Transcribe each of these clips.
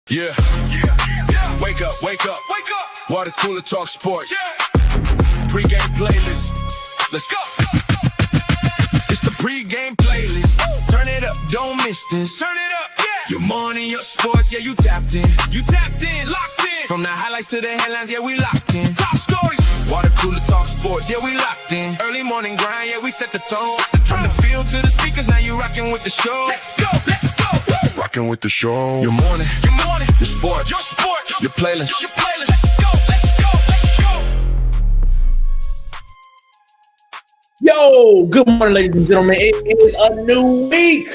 Yeah. Wake up, wake up, wake up. Water cooler talk sports. Pregame playlist. Let's go. It's the pregame playlist. Turn it up, don't miss this. Turn it up, yeah. Your morning, your sports, yeah, you tapped in. You tapped in, locked in. From the highlights to the headlines, yeah, we locked in. Top stories. Water cooler talk sports, yeah, we locked in. Early morning grind, yeah, we set the tone. From the field to the speakers, now you rocking with the show. Let's go, let's go. Rocking with the show. Your morning, your sports, your playlist, your playlist. Let's go, let's go, let's go. Yo, good morning, ladies and gentlemen. It is a new week.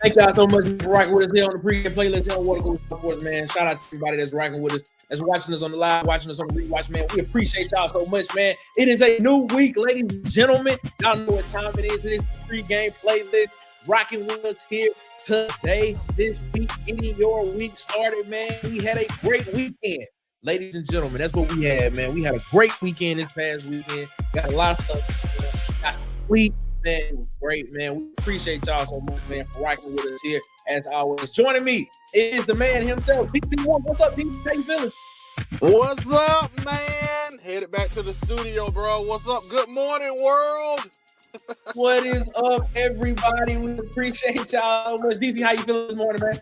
Thank y'all so much for rocking with us here on the pregame playlist here on Water Cooler Sports, man. Shout out to everybody that's rocking with us, that's watching us on the live, watching us on the rewatch, man. We appreciate y'all so much, man. It is a new week, ladies and gentlemen. Y'all know what time it is. It is the pregame playlist. Rocking with us here today, this week, getting your week started, man. We had a great weekend, ladies and gentlemen. That's what we had, man. We had a great weekend this past weekend. Got a lot of stuff. Got sleep, man. It was great, man. We appreciate y'all so much, man, for rocking with us here as always. Joining me is the man himself, BT1. What's up, BT? How you feeling? What's up, man? Headed back to the studio, bro. What's up? Good morning, world. What is up, everybody? We appreciate y'all so much. DC, how you feeling this morning, man?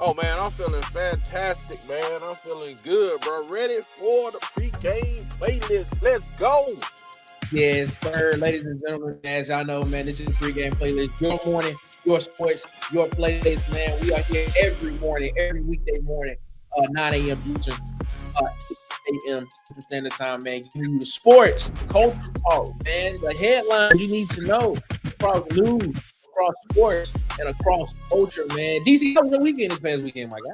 Oh, man, I'm feeling fantastic, man. I'm feeling good, bro. Ready for the pregame playlist. Let's go. Yes, sir. Ladies and gentlemen, as y'all know, man, this is the pregame playlist. Your morning, your sports, your playlist, man. We are here every morning, every weekday morning, 9 a.m. Eastern, 8 a.m. Central Standard Time, man. Giving you the sports, culture talk, man. The headlines you need to know across news, across sports, and across culture, man. DC, how was your weekend this past weekend, my guy?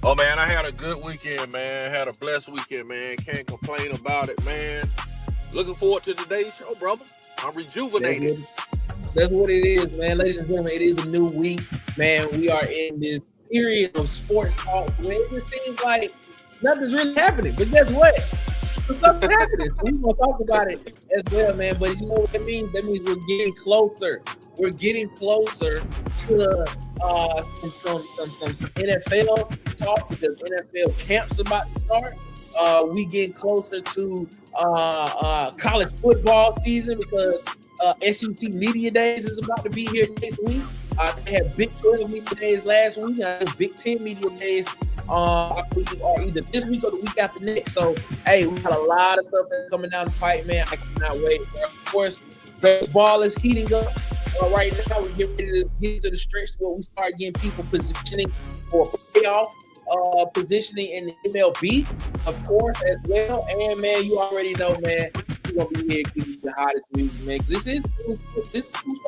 Oh, man, I had a good weekend, man. Had a blessed weekend, man. Can't complain about it, man. Looking forward to today's show, brother. I'm rejuvenated. That's what it is, man. Ladies and gentlemen, it is a new week, man. We are in this period of sports talk where it just seems like nothing's really happening. But guess what? Something's happening. So we're going to talk about it as well, man. But you know what that means? That means we're getting closer. We're getting closer to some NFL talk because NFL camp's about to start. We getting closer to college football season because SEC Media Days is about to be here next week. They had Big 12 Media Days last week. I think Big 10 Media Days are either this week or the week after next. So, hey, we got a lot of stuff that's coming down the pipe, man. I cannot wait. Of course, baseball is heating up. Right now, we're getting ready to get to the stretch where we start getting people positioning for playoff positioning in the MLB, of course, as well. And, man, you already know, man, we're going to be here giving you the hottest music, man. This is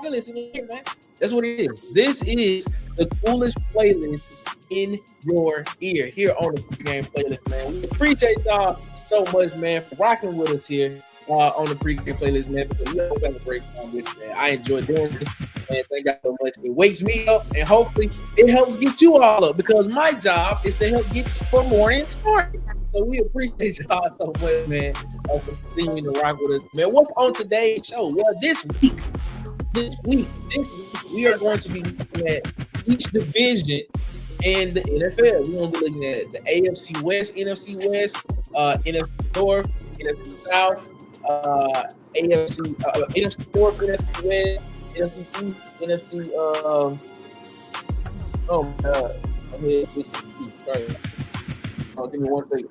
playlist in here, man. That's what it is. This is the coolest playlist in your ear here on the pregame playlist, man. We appreciate y'all so much, man, for rocking with us here on the pregame playlist, man, because we always have a great time with it, man. I enjoy doing this, man. Thank God so much. It wakes me up, and hopefully it helps get you all up because my job is to help get you for morning started. So we appreciate y'all so much, man, for continuing to rock with us, man. What's on today's show? Well, this week, we are going to be looking at each division in the NFL. We're going to be looking at the AFC West, NFC West, NFC North, NFC South, NFC North, NFC West, NFC East, NFC. Oh my God! Sorry. Oh, give me 1 second.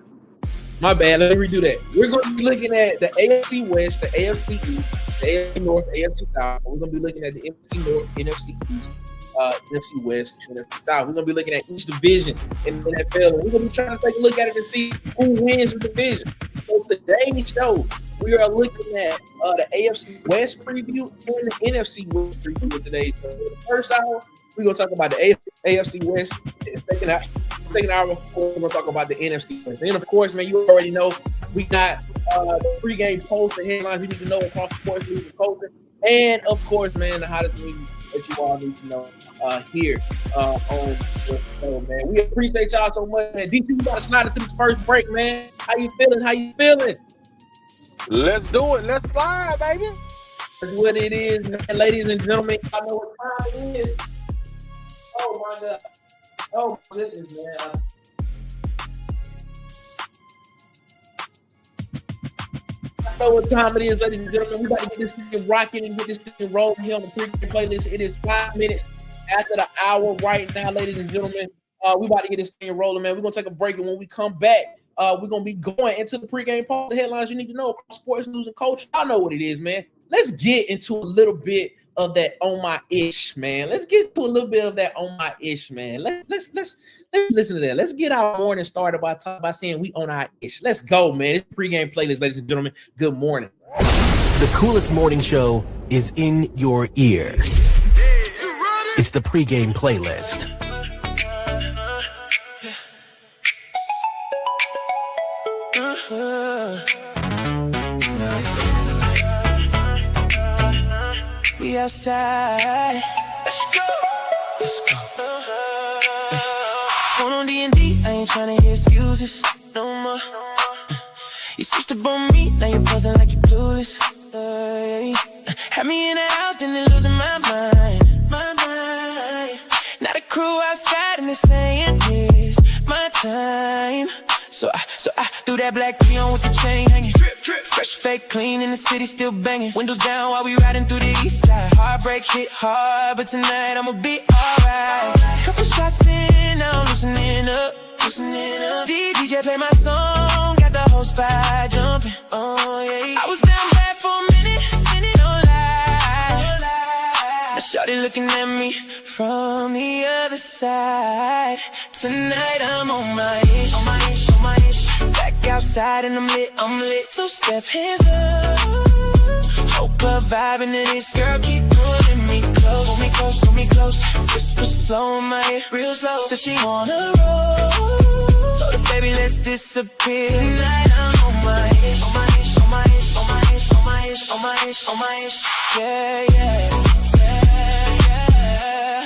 My bad. Let me redo that. We're going to be looking at the AFC West, the AFC East, the AFC North, AFC South. We're going to be looking at the NFC North, NFC East, NFC West, NFC South. We're going to be looking at each division in the NFL. And we're going to be trying to take a look at it and see who wins the division. So today's show, we are looking at the AFC West preview and the NFC West preview of today's show. The first hour, we're going to talk about the AFC West. In the second hour, we're going to talk about the NFC West. And of course, man, you already know we got the pregame post, the headlines you need to know across the sports news and culture. And of course, man, the hottest news that you all need to know here on the show, man. We appreciate y'all so much, man. DC, we got to slide it through this first break, man. How you feeling? Let's do it. Let's slide, baby. That's what it is, man. Ladies and gentlemen, I know what time it is. Oh, my God. Oh, goodness, man. I know what time it is, ladies and gentlemen. We about to get this thing rocking and get this thing rolling here on the pregame playlist. It is 5 minutes after the hour right now, ladies and gentlemen. We about to get this thing rolling, man. We're going to take a break, and when we come back, we're going to be going into the pregame poll, the headlines you need to know across sports, news, and culture. I know what it is, man. Let's get into a little bit of that on my ish, man. Let's get to a little bit of that on my ish, man. Let's listen to that. Let's get our morning started by saying we on our ish. Let's go, man. It's pregame playlist, ladies and gentlemen. Good morning. The coolest morning show is in your ear. It's the pregame playlist. We outside. Let's go. Going on D&D, I ain't tryna hear excuses no more. You switched up on me, now you're buzzing like you're clueless. Had me in the house, then they're losing my mind. Now the crew outside and they're saying it's my time. So I threw that black tee on with the chain hanging. Fresh, fake, clean, in the city still banging. Windows down while we riding through the east side. Heartbreak hit hard, but tonight I'ma be alright. Couple shots in, now I'm loosening up. DJ play my song, got the whole spot jumping. Oh yeah, I was down bad for a minute, no lie. Now shawty looking at me from the other side. Tonight I'm on my ish. Back outside and I'm lit. Two-step hands up. Whole club vibing to this. Girl, keep pulling me close. Pull me close. Whisper slow in my ear, real slow. Said she wanna roll. Told her, baby, let's disappear. Tonight I'm on my ish.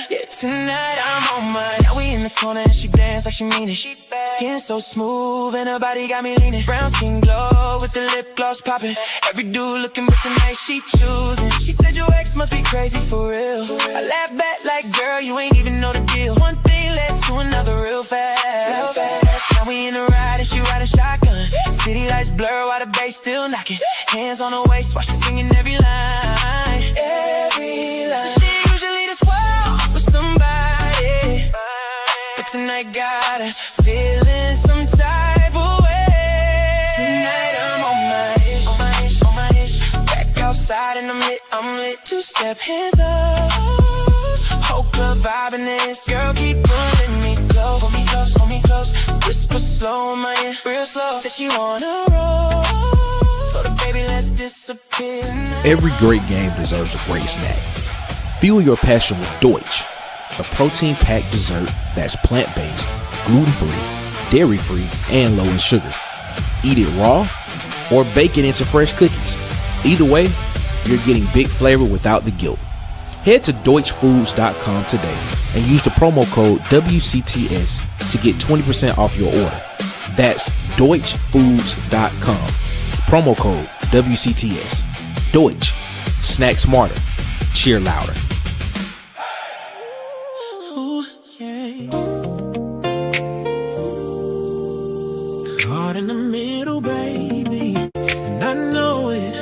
Yeah. Tonight I'm on my. Now we in the corner and she dance like she mean it. Skin so smooth and her body got me leaning. Brown skin glow with the lip gloss popping. Every dude looking, but tonight she choosing. She said your ex must be crazy for real. I laugh back like, girl, you ain't even know the deal. One thing led to another real fast. Now we in the ride and she riding shotgun. City lights blur while the bass still knocking. Hands on her waist while she singing every line. So she usually this wild with somebody, but tonight got her feeling some type of way. Tonight I'm on my ish. Back outside and I'm lit. Two-step hands up. Whole club vibing this. Girl, keep pulling me close. Hold me close. Whisper slow in my ear, real slow. Said she wanna roll. So the baby, let's disappear. Every great game deserves a great snack. Fuel your passion with DOICH, the protein-packed dessert that's plant-based, gluten-free, dairy-free, and low in sugar. Eat it raw or bake it into fresh cookies. Either way, you're getting big flavor without the guilt. Head to DOICHFoods.com today and use the promo code WCTS to get 20% off your order. That's DOICHFoods.com. Promo code WCTS. DOICH. Snack smarter. Cheer louder. Ooh, yeah. Caught in the middle, baby, and I know it.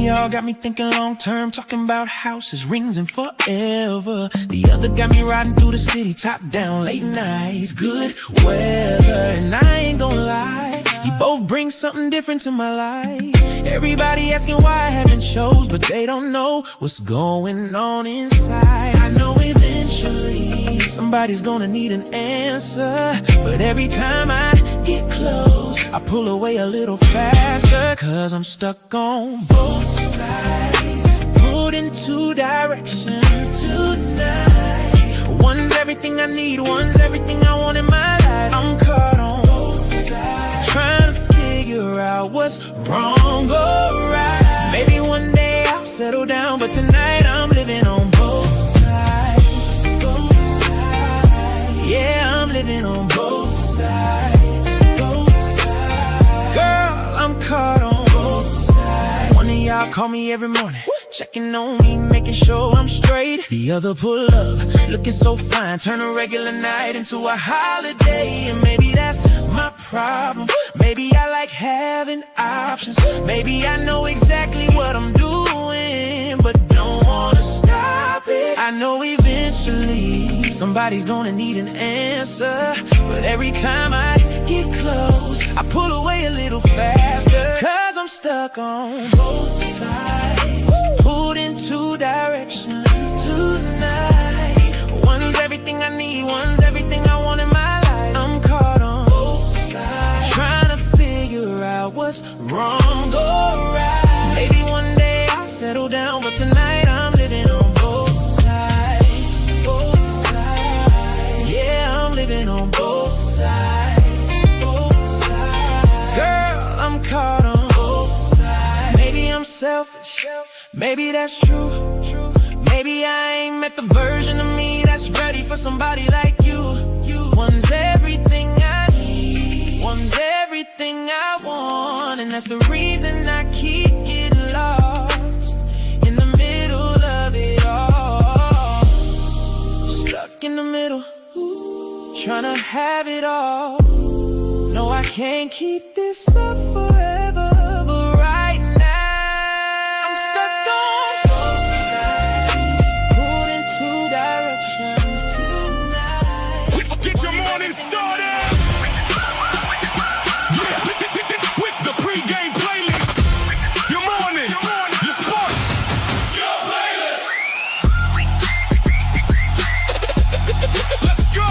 Y'all got me thinking long term, talking about houses, rings, and forever. The other got me riding through the city, top down, late nights, good weather. And I ain't gonna lie, you both bring something different to my life. Everybody asking why I haven't shows, but they don't know what's going on inside. I know eventually somebody's gonna need an answer, but every time I get close, I pull away a little faster, cause I'm stuck on both sides, pulled in two directions tonight. One's everything I need, one's everything I want in my life. I'm caught on both sides, trying to figure out what's wrong or right. Maybe one day I'll settle down, but tonight I'm living on both sides. Both sides. Yeah, I'm living on both sides. Both girl call me every morning, checking on me, making sure I'm straight. The other pull up, looking so fine, turn a regular night into a holiday. And maybe that's my problem. Maybe I like having options. Maybe I know exactly what I'm doing, but don't wanna stop it. I know eventually somebody's gonna need an answer, but every time I get close, I pull away a little faster. Cause I'm stuck on both sides, pulled in two directions tonight. One's everything I need, one's everything I want in my life. I'm caught on both sides, trying to figure out what's wrong or right. Maybe one day I'll settle down, but tonight I'm living on both sides. Both sides. Yeah, I'm living on both sides. Both sides. Girl, I'm caught on both sides. Maybe I'm selfish, maybe that's true. Maybe I ain't met the version of me that's ready for somebody like you. One's everything I need, one's everything I want, and that's the reason I keep getting lost in the middle of it all. Stuck in the middle, trying to have it all. No, I can't keep this up forever, but right now I'm stuck on both sides, pulled in two directions tonight. Get your morning started. Yeah, with the pregame playlist. Your morning, your sports, your playlist. Let's go.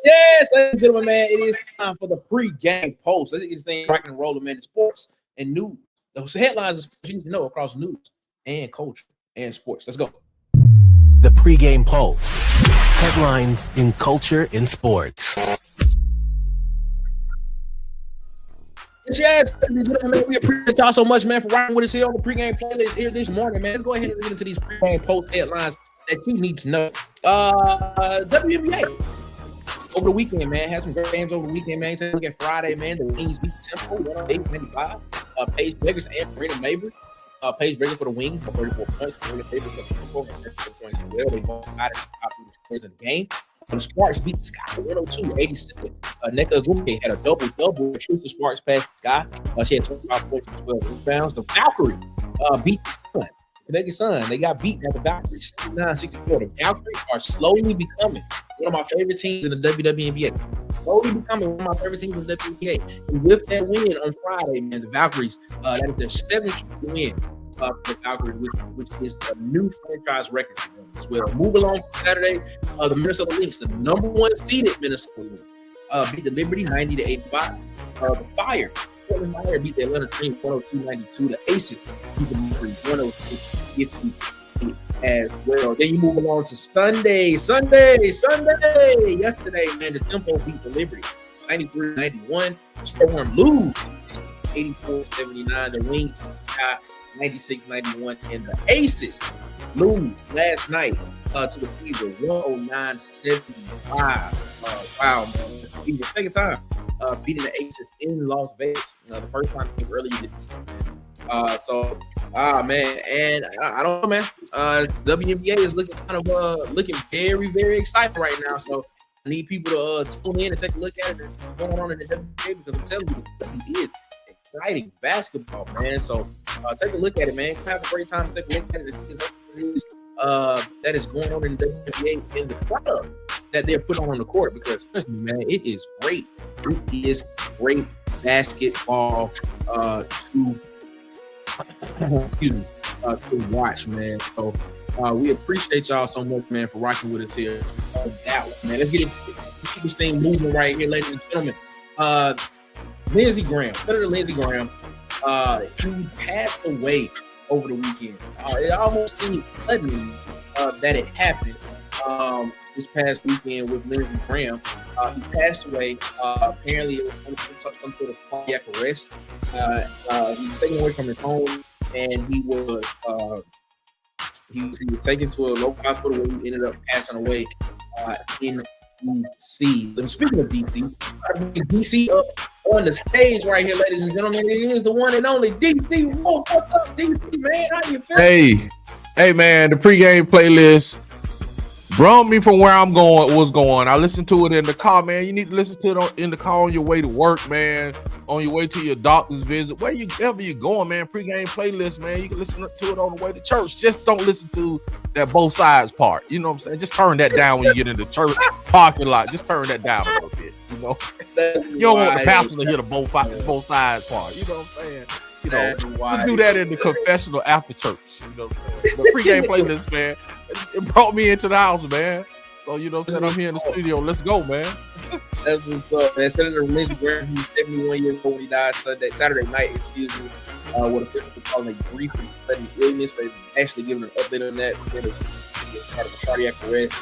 Yes, ladies and gentlemen, man, it is time for the pregame post. Let's get this thing rocking and rolling, man. The sports and news. Those headlines you need to know across news and culture and sports. Let's go. The Pregame Pulse. Headlines in culture and sports. Yes, ladies and gentlemen, man, we appreciate y'all so much, man, for riding with us here on the pregame playlist here this morning, man. Let's go ahead and get into these pregame post headlines that you need to know. WNBA. Over the weekend, man, had some great games over the weekend, man. Take a look at Friday, man. The Wings beat the Temple 108-95. Paige Beggars and Brenda Mabry. Paige Beggars for the Wings for 34 points. Brenda Mabry for the Temple for 34 points as well. They both got it top of the scores of the game. The Sparks beat the Sky 102-87. Nneka Ogwumike had a double-double. Truth the Sparks past the Sky. She had 25 points and 12 rebounds. The Valkyrie beat the Sun. Connecticut Sun, they got beat by the Valkyries 69-64. The Valkyries are slowly becoming one of my favorite teams in the WNBA. Slowly becoming one of my favorite teams in the WNBA. And with that win on Friday, man, the Valkyries, that is their seventh win for the Valkyries, which is a new franchise record for them as well. Move along for Saturday, the Minnesota Lynx, the number one seeded Minnesota Lynx, beat the Liberty 90-85. The Fire. Portland Fire beat the Atlanta Dream 102-92. The Aces beat the Mercury 106-58 as well. Then you move along to Sunday. Yesterday, man, the Tempo beat the Liberty 93-91. Storm lose 84-79. The Wings beat the Sky 96-91. And the Aces lose last night to the Fever 109-75. Wow, man. The second time beating the Aces in Las Vegas. The first time earlier this season. Man, and I don't know, man. WNBA is looking kind of looking very, very exciting right now. So I need people to tune in and take a look at it. What's going on in the WNBA, because I'm telling you, it is exciting basketball, man. So take a look at it, man. Have a great time. Take a look at it. That is going on in the WNBA and the product that they're putting on the court, because trust me, man, it is great. It is great basketball to watch, man. So we appreciate y'all so much, man, for rocking with us here on that one, man. Let's get this thing moving right here, ladies and gentlemen. Lindsey Graham, Senator Lindsey Graham, he passed away over the weekend. It almost seemed suddenly that it happened this past weekend with Lindsey Graham. He passed away. Apparently, it was some sort of cardiac arrest. He was taken away from his home, and he was taken to a local hospital where he ended up passing away in DC. And speaking of DC, I bring DC up on the stage right here, ladies and gentlemen. It is the one and only DC. Whoa, what's up, DC, man? How you feeling? Hey, man, the pregame playlist brought me from where I'm going. I listened to it in the car, man. You need to listen to it in the car on your way to work, man. On your way to your doctor's visit, wherever you're going, man. Pregame playlist, man. You can listen to it on the way to church. Just don't listen to that both sides part. You know what I'm saying? Just turn that down when you get in the church parking lot. Just turn that down a little bit. You know, you don't want the pastor to hear the both sides part. You know what I'm saying? You know, we do that in the confessional after church. You know what I'm saying? The pregame playlist, man. It brought me into the house, man. So, you know what I'm saying? I'm here in the studio. Let's go, man. That's what's up, man. Senator Lindsey Graham, who's 71 years old when he died Saturday night, with officials calling a grief and sudden illness. They've actually given an update on that. It was part of a cardiac arrest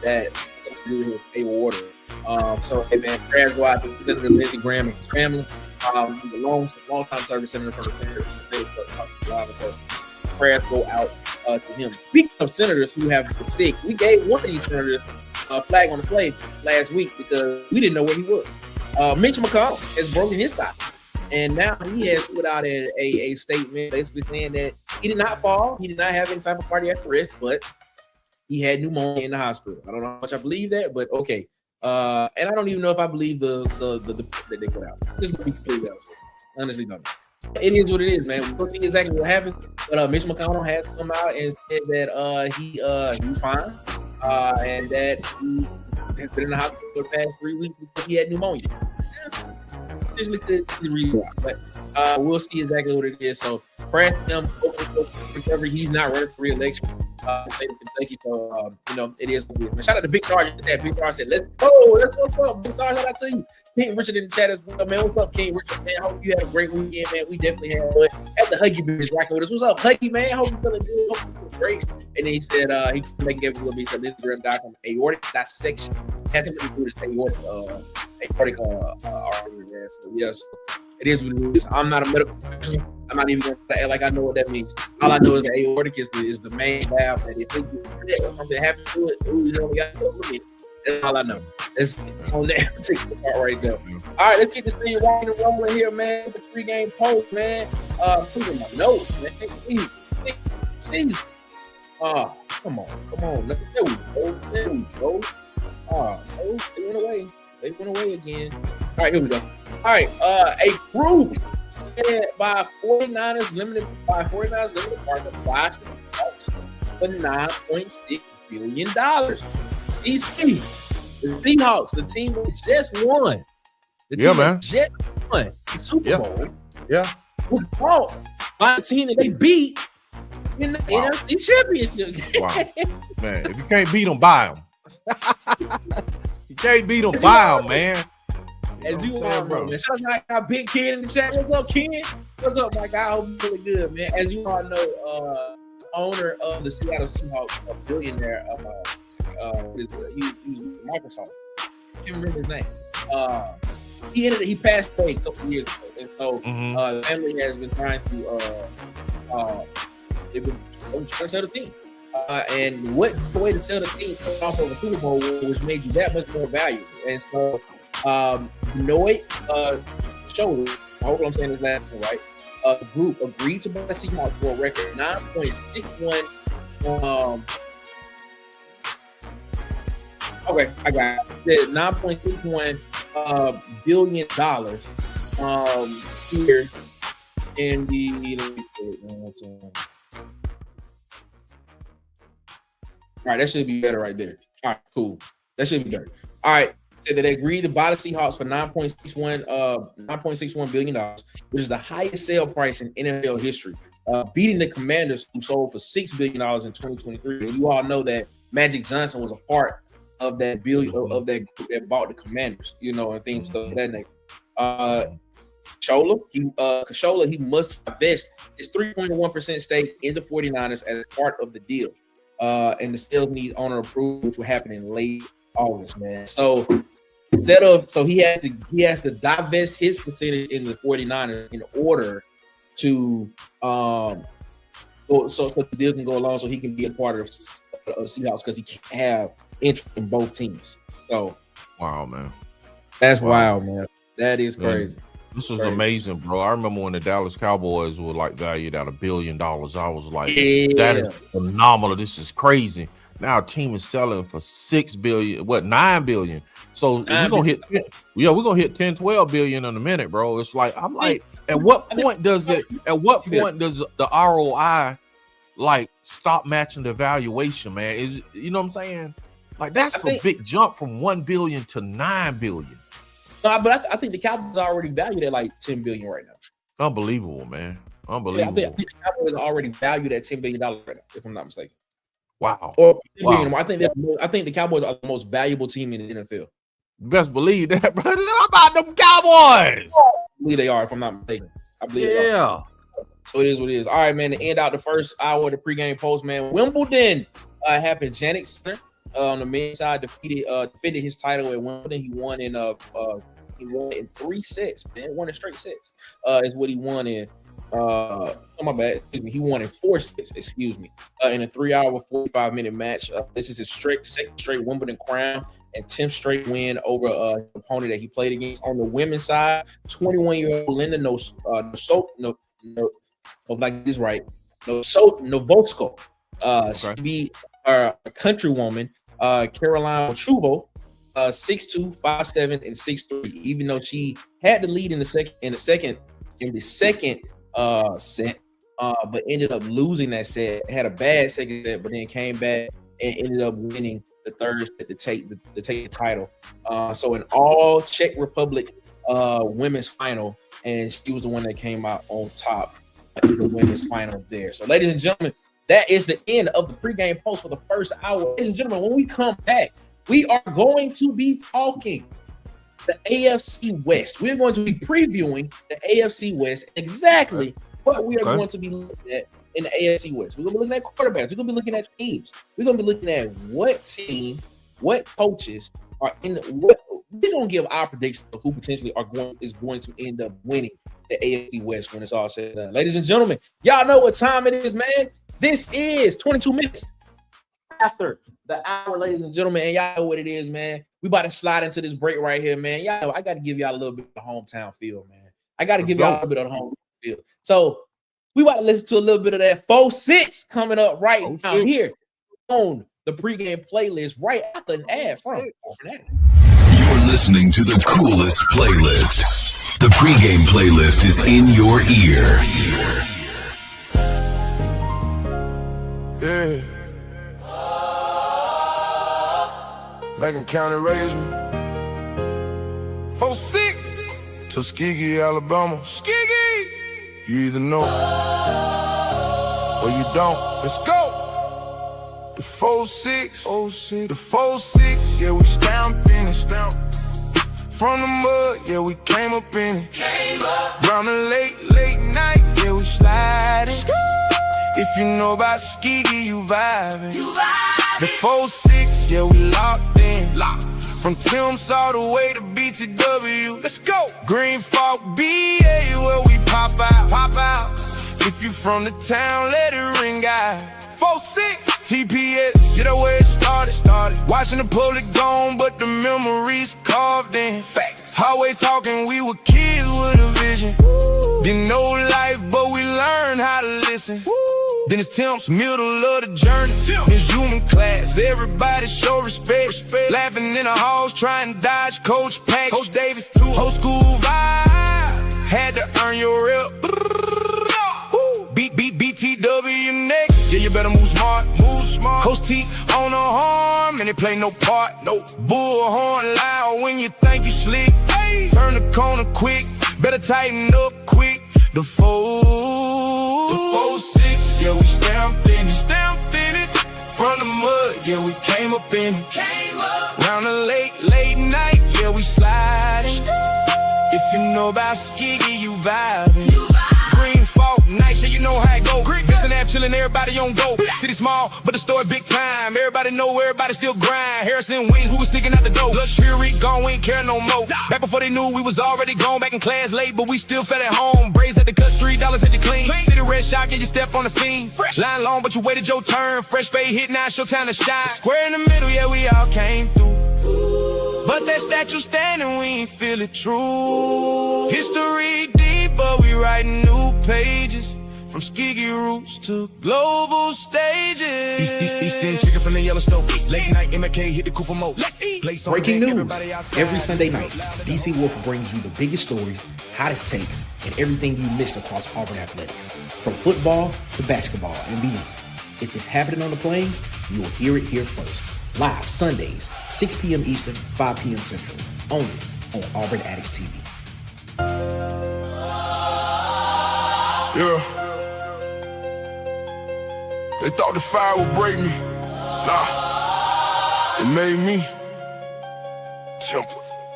that something to do with his aorta. So, hey, man, prayers go out to Senator Lindsey Graham and his family. He's a long-time service senator from the state of South Carolina. So prayers go out to him. Speaking of senators who have been sick, we gave one of these senators a flag on the play last week because we didn't know where he was. Mitch McConnell has broken his side, and now he has put out a statement basically saying that he did not fall, he did not have any type of cardiac arrest, but he had pneumonia in the hospital. I don't know how much I believe that, but okay. And I don't even know if I believe the that they put out. Just to be completely honest, honestly, don't. It is what it is, man. We'll see exactly what happened. But Mitch McConnell has come out and said that he's fine, and that he has been in the hospital for the past 3 weeks because he had pneumonia. Usually could read it, but we'll see exactly what it is. So press him, recovery. He's not running for re-election. State of Kentucky, so you know it is what it is. Shout out to Big Star. That Big Star said, "Let's go, that's what's up." Big Star, shout out to you, King Richard in the chat as well, man. What's up, King Richard? Man, hope you had a great weekend, man. We definitely had one. At the Huggy Bears rocking with us. What's up, Huggy, man? Hope you feeling good. Hope you feeling great. And then he said he can make it a little bit. He said this Graham died from aortic dissection. Has him to do this aortic artery. So yes, it is what it is. I'm not a medical professional. I'm not even going to act like I know what that means. All I know is the aortic is the main valve that if it gets sick or something happens to it, you only got to look at it. That's all I know. That's on that particular part right there. All right, let's keep this thing walking and rolling here, man. The pregame post, man. Put in my notes, man. Jeez. Come on. There we go. They went away. They went away again. All right, here we go. All right, a group by 49ers limited partner buys the Seahawks for $9.6 billion. DC, the Seahawks, the team that just won. The team that just won the Super Bowl. Yeah. Was bought by a team that they beat in the NFC Championship. Wow. Man, if you can't beat them, buy them. You can't beat them, buy them, man. As you all know, man. Shout out to our big kid in the chat. What's up, Ken? What's up, my guy? I hope you're really good, man. As you all know, owner of the Seattle Seahawks, a billionaire, he was with Microsoft. I can't remember his name. He passed away a couple years ago, and so the family has been trying to they've been trying to sell the team. And what the way to sell the team off of a Super Bowl, which made you that much more valuable. And so DOICH showed, I hope I'm saying this last name right, a group agreed to buy the Seahawks for a record $9.61 okay, I got it. $9.61 billion here in the all right, that should be better right there. All right, cool. That should be better. All right. Said that they agreed to buy the Seahawks for $9.61 billion, which is the highest sale price in NFL history, beating the Commanders, who sold for $6 billion in 2023. And you all know that Magic Johnson was a part of that billion of that group that bought the Commanders, you know, and things of that nature. Kashola, he must divest his 3.1% stake in the 49ers as part of the deal. And the sales need owner approval, which will happen in late August, man. So he has to divest his percentage in the 49ers in order to so the deal can go along, so he can be a part of Seahawks, because he can't have interest in both teams. So Wow, man. that's wild, man. That is crazy. This was amazing, bro. I remember when the Dallas Cowboys were like valued at $1 billion. I was like, that is phenomenal. This is crazy. Now a team is selling for $6 billion, $9 billion. So we're gonna hit 10, 12 billion in a minute, bro. It's like I'm like, at what point does the ROI like stop matching the valuation, man? Is you know what I'm saying? Like that's a big jump from 1 billion to 9 billion. No, but I think the Cowboys are already valued at like 10 billion right now. Unbelievable, man. Unbelievable. Yeah, I think the Cowboys are already valued at $10 billion right now, if I'm not mistaken. Wow. Or wow. I think the Cowboys are the most valuable team in the NFL. Best believe that, bro. How about them Cowboys? I believe they are, if I'm not mistaken. I believe they are. So it is what it is. All right, man. To end out the first hour of the pregame post, man. Wimbledon happened. Jannik Sinner on the men's side defended his title at Wimbledon. He won in 3 sets, man. Won in straight sets. Is what he won in. My bad. Excuse me. He won in 4 sets. Excuse me. In a 3-hour, 45-minute match. This is his second straight Wimbledon crown and 10th straight win over an opponent that he played against. On the women's side, 21-year-old Linda Novosko. She beat a countrywoman, Caroline Truvo, 6'2", 5'7", and 6'3". Even though she had the lead in the second set, but ended up losing that set. Had a bad second set, but then came back and ended up winning the third set to take the title. So an all Czech Republic women's final, and she was the one that came out on top in the women's final there. So, ladies and gentlemen, that is the end of the pregame post for the first hour. Ladies and gentlemen, when we come back, we are going to be talking the AFC West. We're going to be previewing the AFC West, exactly what we are going to be looking at in the AFC West. We're going to be looking at quarterbacks. We're going to be looking at teams. We're going to be looking at what team, what coaches are in what. We're going to give our prediction of who potentially is going to end up winning the AFC West when it's all said and done. Ladies and gentlemen, y'all know what time it is, man. This is 22 minutes after the hour, ladies and gentlemen, and y'all know what it is, man. We about to slide into this break right here, man. Y'all know I got to give y'all a little bit of the hometown feel, man. I got to give y'all a little bit of the hometown feel. So we about to listen to a little bit of that 4-6 coming up right now here on the pregame playlist right after an ad from that. You're listening to the coolest playlist. The pregame playlist is in your ear. Yeah. Macon County raised me. 4-6. Tuskegee, Alabama. Tuskegee. You either know or you don't. Let's go. The 4-6. The 4-6. Yeah, we stamped in it. From the mud, yeah, we came up in it. Round the late night, yeah, we sliding. If you know about Tuskegee, you vibing. The 4-6, yeah, we locked in. From Tim's all the way to BTW. Let's go. Green Fork, BA, where we pop out. If you from the town, let it ring out. 4-6. TPS, get away it started. Watching the public gone, but the memories carved in. Facts. Always talking, we were kids with a vision. Didn't know life, but we learned how to listen. Then it's Tim's middle of the journey. It's human class, everybody show respect. Laughing in the halls, trying to dodge Coach Pack. Coach Davis too, whole school vibe. Had to earn your rep. BTW next. Yeah, you better move smart. Coach T on the horn, and they play no part. No bullhorn loud when you think you slick. Turn the corner quick, better tighten up quick. The 4-6, yeah, we stamped in it. From the mud, yeah, we came up in it. Round the late night, yeah, we sliding. If you know about Tuskegee, you vibing. Green Fork, nice, yeah, you know how it go. Missing app, chillin', everybody on go. City small, but the store big time. Everybody know, everybody still grind. Harrison Wings, we was sticking out the door. Luxury gone, we ain't care no more. Back before they knew we was already gone. Back in class late, but we still felt at home. Braids had to cut $3 had you clean. City red shot, get your step on the scene. Fresh. Line long, but you waited your turn. Fresh fade hit, now it's your time to shine. Square in the middle, yeah, we all came through. But that statue standing, we ain't feel it true. History deep, but we writing new pages. From skiggy roots to global stages. East End chicken from the Yellowstone. Late night MK hit the Cooper mode. Let's eat. Breaking news. Every Sunday night, DC Wolf brings you the biggest stories, hottest takes, and everything you missed across Auburn athletics. From football to basketball and beyond. If it's happening on the plains, you will hear it here first. Live Sundays, 6 p.m. Eastern, 5 p.m. Central. Only on Auburn Addicts TV. Yeah. They thought the fire would break me. Nah, it made me.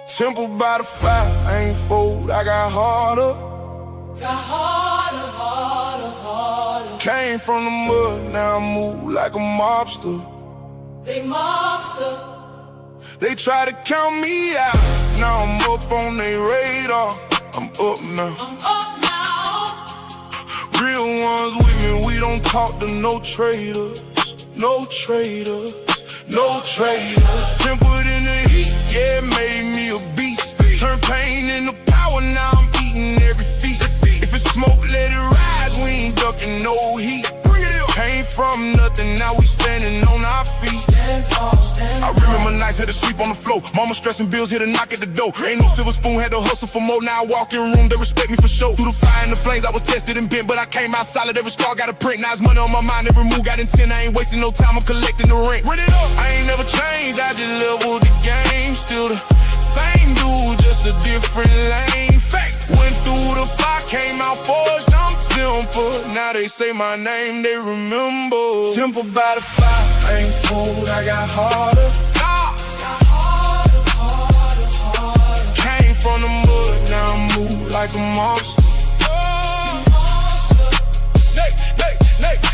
Temple by the fire, I ain't fold, I got harder. Came from the mud, now I move like a mobster. They try to count me out, now I'm up on their radar. I'm up now. Real ones with me, we don't talk to no traitors. No traitors, no traitors. Tempered in the heat, yeah, it made me a beast. Turn pain into power, now I'm eating every feat. If it's smoke, let it rise, we ain't ducking no heat. Came from nothing, now we standing on our feet. I remember nights had to sleep on the floor. Mama stressing bills, hit a knock at the door. Ain't no silver spoon, had to hustle for more. Now I walk in room, they respect me for sure. Through the fire and the flames, I was tested and bent, but I came out solid. Every scar got a print. Now it's money on my mind, every move got intent. I ain't wasting no time, I'm collecting the rent. Run it up. I ain't never changed, I just leveled the game. Still the same dude, just a different lane. Facts. Went through the fire, came out forged. I'm Temple. Now they say my name, they remember. Temple by the fire, I ain't fooled, I got harder. Came from the mud, now I move like a monster.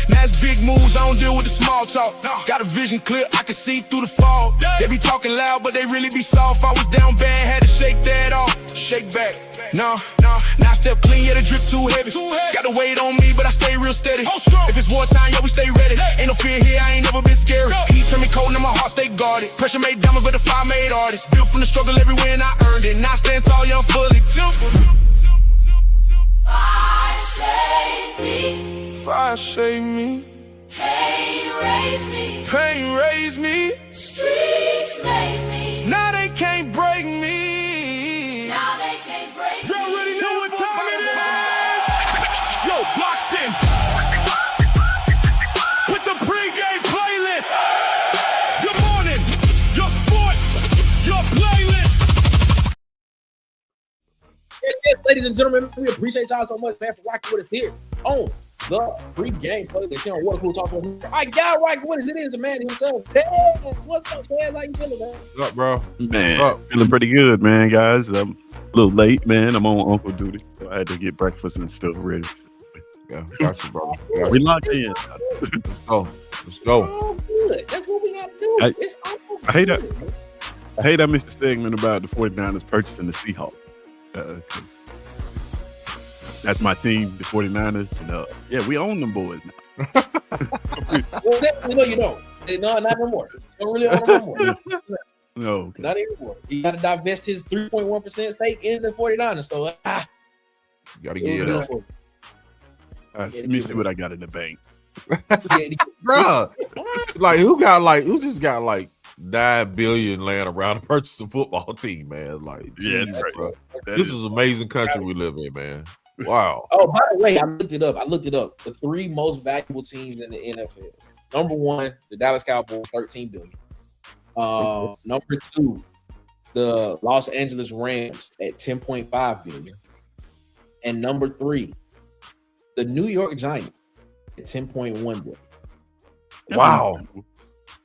Now it's big moves, I don't deal with the small talk. Got a vision clear, I can see through the fog. They be talking loud, but they really be soft. I was down bad, had to shake that off. Shake back, now I step clean, yeah, the drip too heavy. Got the weight on me, but I stay real steady. If it's wartime, yeah, we stay ready. Ain't no fear here, I ain't never been scary. Heat turn me cold, now my heart stay guarded. Pressure made diamonds, but the fire made artists. Built from the struggle everywhere, and I earned it. Now I stand tall, young, fully Temple. Fire shade me. Fire shade me. Pain raised me. Pain raised me. Streets made me. Now they can't break me. Now they can't break me. You already know what time it is. Yo, locked in. With the pregame playlist. Your morning, your sports, your playlist. Yes, ladies and gentlemen, we appreciate y'all so much, man, for rocking with us here on the pregame playlist here on What Cool Talk. I got rocking with us. It is the man himself, Taz. What's up, Taz? How you feeling, man? What's up, bro? Man, feeling pretty good, man, guys. I'm a little late, man. I'm on uncle duty, so I had to get breakfast and stuff ready. Yeah, got you, bro. We locked in. Let's go. Let's go. Oh, good. That's what we got to do. It's all I hate good. I hate I missed the segment about the 49ers purchasing the Seahawks. 'Cause that's my team, the 49ers. And, yeah, we own them boys now. Well, no, you don't. No, not no more. You don't really own them no more. No, okay. Not anymore. You got to divest his 3.1% stake in the 49ers. So, You gotta get Yeah. it up. All right, let me see what I got in the bank. Bro, who just got like 9 billion laying around to purchase a football team, man? Like, Yeah, geez, that's right. bro. That This is an amazing country we live in, man. Wow. Oh, by the way, I looked it up. The 3 most valuable teams in the NFL. Number 1, the Dallas Cowboys, $13 billion. Number 2, the Los Angeles Rams at $10.5 billion. And number 3, the New York Giants at $10.1 billion. Wow.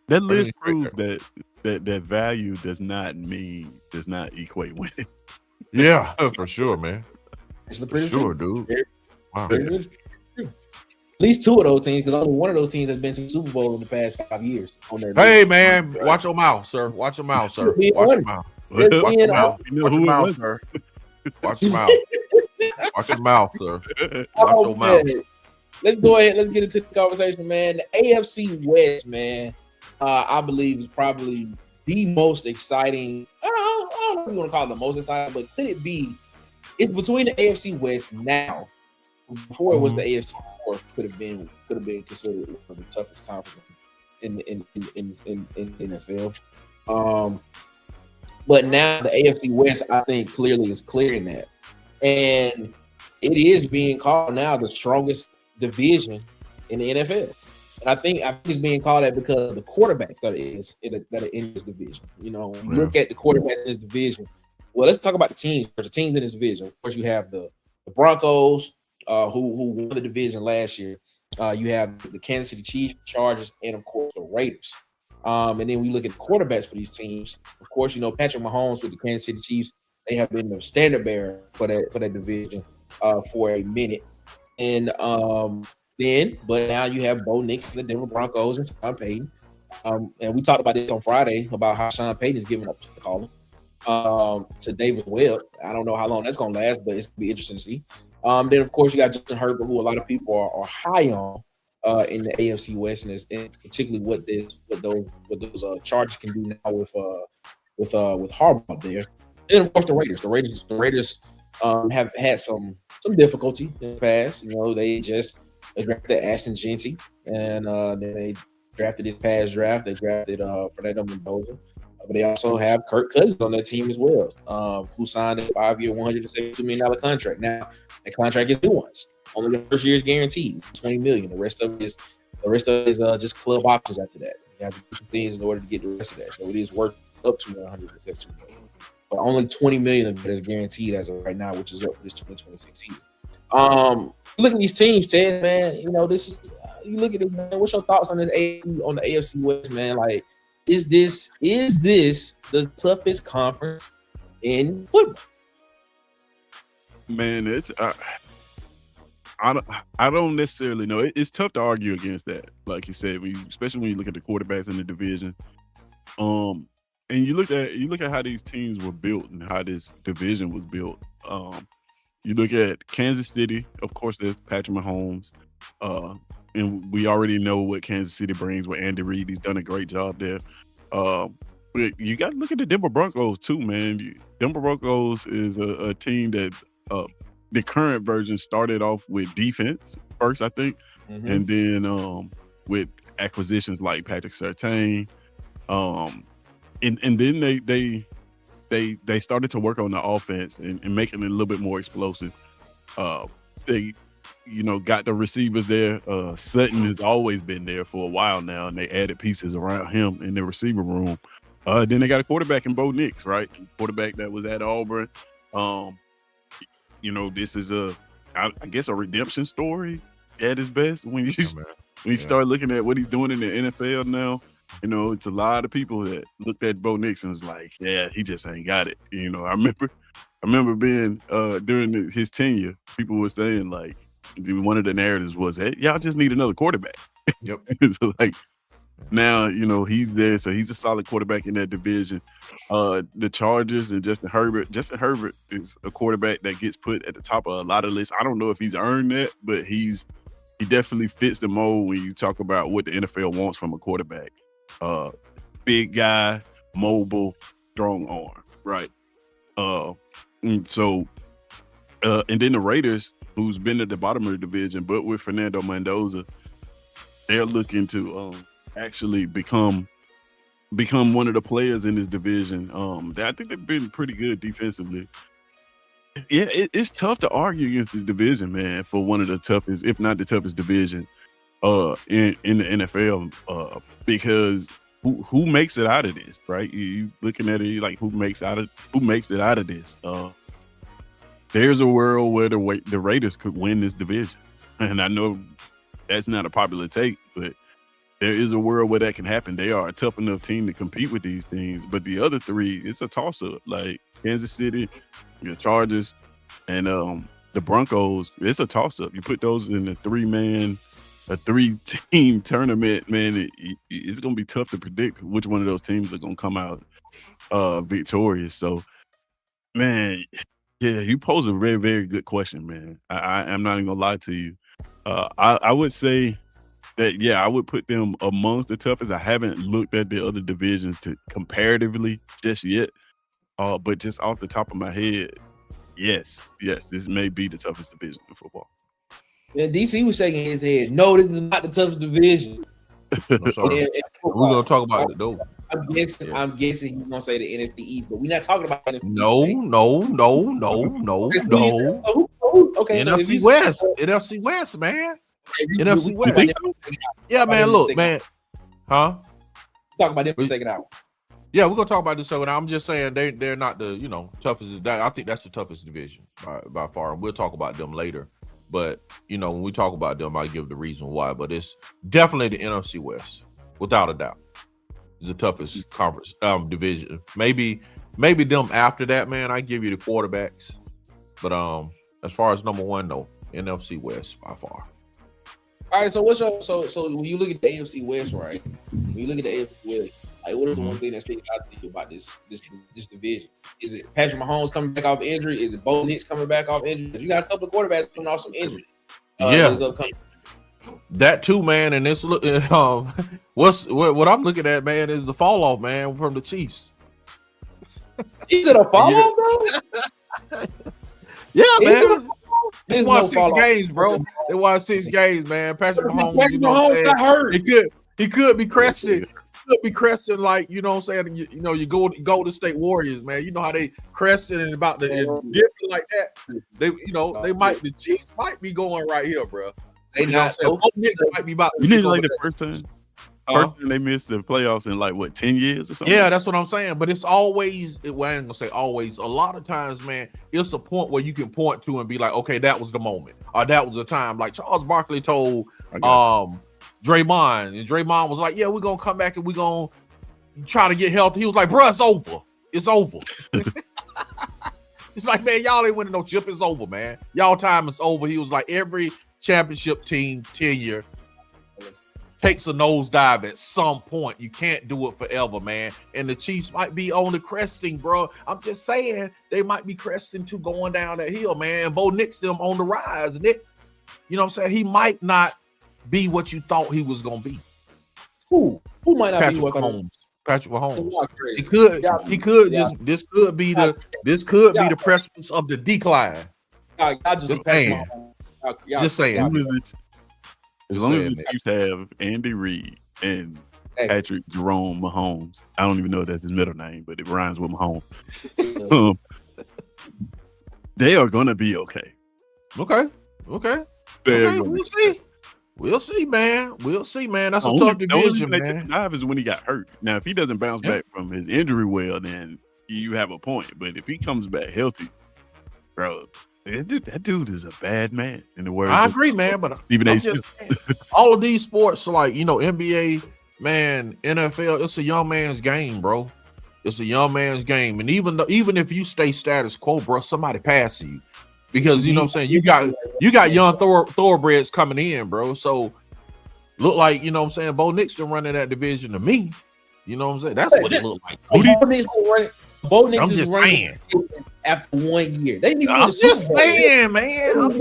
That list Really proves that value does not equate winning. Yeah, for sure, man. It's the For pretty sure, true. dude. Wow. Very good. At least 2 of those teams, because only one of those teams has been to the Super Bowl in the past 5 years. On their Hey, list. man, watch your mouth, sir. Watch your mouth, sir. Be Watch your honest. mouth. Just Well, being Watch your mouth. you know Watch who your it mouth, was. sir. Watch your mouth. Watch your mouth, sir. Watch Oh, your mouth. man. let's go ahead. Let's get into the conversation, man. The AFC West, man, I believe is probably the most exciting. I don't know if you want to call it the most exciting, but could it be? It's between the AFC West now. Before it was the AFC North, could have been considered one of the toughest conferences in NFL. But now the AFC West, I think, clearly is clearing that, and it is being called now the strongest division in the NFL. And I think it's being called that because of the quarterbacks that are in this division. You know, when you look at the quarterbacks in this division. Well, let's talk about the teams. There's a team in this division. Of course, you have the Broncos, who won the division last year. You have the Kansas City Chiefs, Chargers, and of course the Raiders. And then we look at the quarterbacks for these teams. Of course, you know Patrick Mahomes with the Kansas City Chiefs. They have been the standard bearer for that division for a minute. And but now you have Bo Nix and the Denver Broncos and Sean Payton. And we talked about this on Friday about how Sean Payton is giving up the calling to David Webb. I don't know how long that's going to last, but it's going to be interesting to see. Then, of course, you got Justin Herbert, who a lot of people are high on in the AFC West, and particularly what those Chargers can do now with Harbaugh there. And of course, the Raiders. The Raiders have had some difficulty in the past. You know, they just drafted Ashton Genty, and then they drafted this past draft. They drafted Fernando Mendoza. But they also have Kirk Cousins on their team as well, who signed a 5-year, $172 million contract. Now, that contract is due once. Only the first year is guaranteed, $20 million. The rest of it is just club options after that. You have to do some things in order to get the rest of that. So it is worth up to $172 million. But only $20 million of it is guaranteed as of right now, which is up for this 2026 season. Look at these teams, Ted, man. You know, this is you look at it, man. What's your thoughts on this on the AFC West, man? Like, is this the toughest conference in football? Man, it's I don't necessarily know. It's tough to argue against that, like you said, especially when you look at the quarterbacks in the division. And you look at how these teams were built and how this division was built. You look at Kansas City, of course, there's Patrick Mahomes. And we already know what Kansas City brings with Andy Reid. He's done a great job there. But you got to look at the Denver Broncos too, man. Denver Broncos is a team that the current version started off with defense first, I think, and then with acquisitions like Patrick Surtain, and then they started to work on the offense and making it a little bit more explosive. They got the receivers there. Sutton has always been there for a while now, and they added pieces around him in the receiver room. Then they got a quarterback in Bo Nix, right? Quarterback that was at Auburn. This is I guess a redemption story at its best. When you start looking at what he's doing in the NFL now, it's a lot of people that looked at Bo Nix and was like, yeah, he just ain't got it. I remember being during his tenure, people were saying like, one of the narratives was, hey, y'all just need another quarterback. Yep. So like now, he's there, so he's a solid quarterback in that division. The Chargers and Justin Herbert. Justin Herbert is a quarterback that gets put at the top of a lot of lists. I don't know if he's earned that, but he definitely fits the mold when you talk about what the NFL wants from a quarterback. Big guy, mobile, strong arm, right? And then the Raiders, who's been at the bottom of the division, but with Fernando Mendoza, they're looking to actually become one of the players in this division. I think they've been pretty good defensively. Yeah, it's tough to argue against this division, man, for one of the toughest, if not the toughest division in the NFL, because who makes it out of this, right? You looking at it like who makes it out of this. There's a world where the Raiders could win this division. And I know that's not a popular take, but there is a world where that can happen. They are a tough enough team to compete with these teams. But the other three, it's a toss-up. Like Kansas City, the Chargers, and the Broncos, it's a toss-up. You put those in a three-team tournament, man, it's going to be tough to predict which one of those teams are going to come out victorious. So, man, yeah, you pose a very, very good question, man. I'm not even gonna lie to you. I would say that I would put them amongst the toughest. I haven't looked at the other divisions to comparatively just yet, but just off the top of my head, yes, this may be the toughest division in football. And DC was shaking his head. No, this is not the toughest division. I'm sorry. We're gonna talk about it though. I'm guessing he's gonna say the NFC East, but we're not talking about NFC East. No. Okay, NFC West. NFC West, man. NFC West. Yeah, man. Look, man. Huh? Talk about them for a second hour. Yeah, we're gonna talk about this second hour. I'm just saying they're not the toughest. I think that's the toughest division by far. And we'll talk about them later. But when we talk about them, I give the reason why. But it's definitely the NFC West, without a doubt. It's the toughest conference division. Maybe them after that, man. I give you the quarterbacks. But as far as number one, no, NFC West by far. All right, so what's your so when you look at the AFC West, right? When you look at the AFC West, like what is the one thing that sticks out to you about this division? Is it Patrick Mahomes coming back off injury? Is it Bo Nix coming back off injury? You got a couple of quarterbacks coming off some injuries. That too, man. And this what I'm looking at, man, is the fall off, man, from the Chiefs. Is it a fall off, bro? Yeah, man. They won 6 games, bro. They won 6 games, man. Patrick Mahomes got hurt. He could be cresting. Could be cresting like you saying you go to State Warriors, man. You know how they cresting and about to dip like that. The Chiefs might be going right here, bro. They not. Might be about. You need like the first time. They missed the playoffs in like 10 years or something. Yeah, that's what I'm saying. But it's always, I ain't gonna say always. A lot of times, man, it's a point where you can point to and be like, okay, that was the moment, or that was the time. Like Charles Barkley told Draymond, and Draymond was like, "Yeah, we're gonna come back and we're gonna try to get healthy." He was like, "Bro, it's over. It's over." It's like, man, y'all ain't winning no chip. It's over, man. Y'all time is over. He was like, every championship team tenure takes a nosedive at some point. You can't do it forever, man. And the Chiefs might be on the cresting, bro. I'm just saying they might be cresting to going down that hill, man. Bo Nix them on the rise. And you know what I'm saying? He might not be what you thought he was gonna be. Who might not Patrick be what Mahomes. Patrick Mahomes. He could this could be the precipice of the decline. Just saying. As long as the Chiefs have Andy Reid and Patrick Jerome Mahomes, I don't even know if that's his middle name, but it rhymes with Mahomes. They are gonna be okay. Okay. We'll see, man. That's a tough division, man. Dive is when he got hurt. Now, if he doesn't bounce back from his injury well, then you have a point. But if he comes back healthy, bro, that dude is a bad man. In the words, I agree, man. But even all of these sports, like NBA, man, NFL, it's a young man's game, bro. It's a young man's game, and even if you stay status quo, bro, somebody passes you. Because you know what I'm saying, you got young thoroughbreds coming in, bro. So look like, you know what I'm saying, Bo Nix been running that division to me. You know what I'm saying? That's what it looked like. Bo Nix is running after 1 year. They didn't even I'm just saying, man. And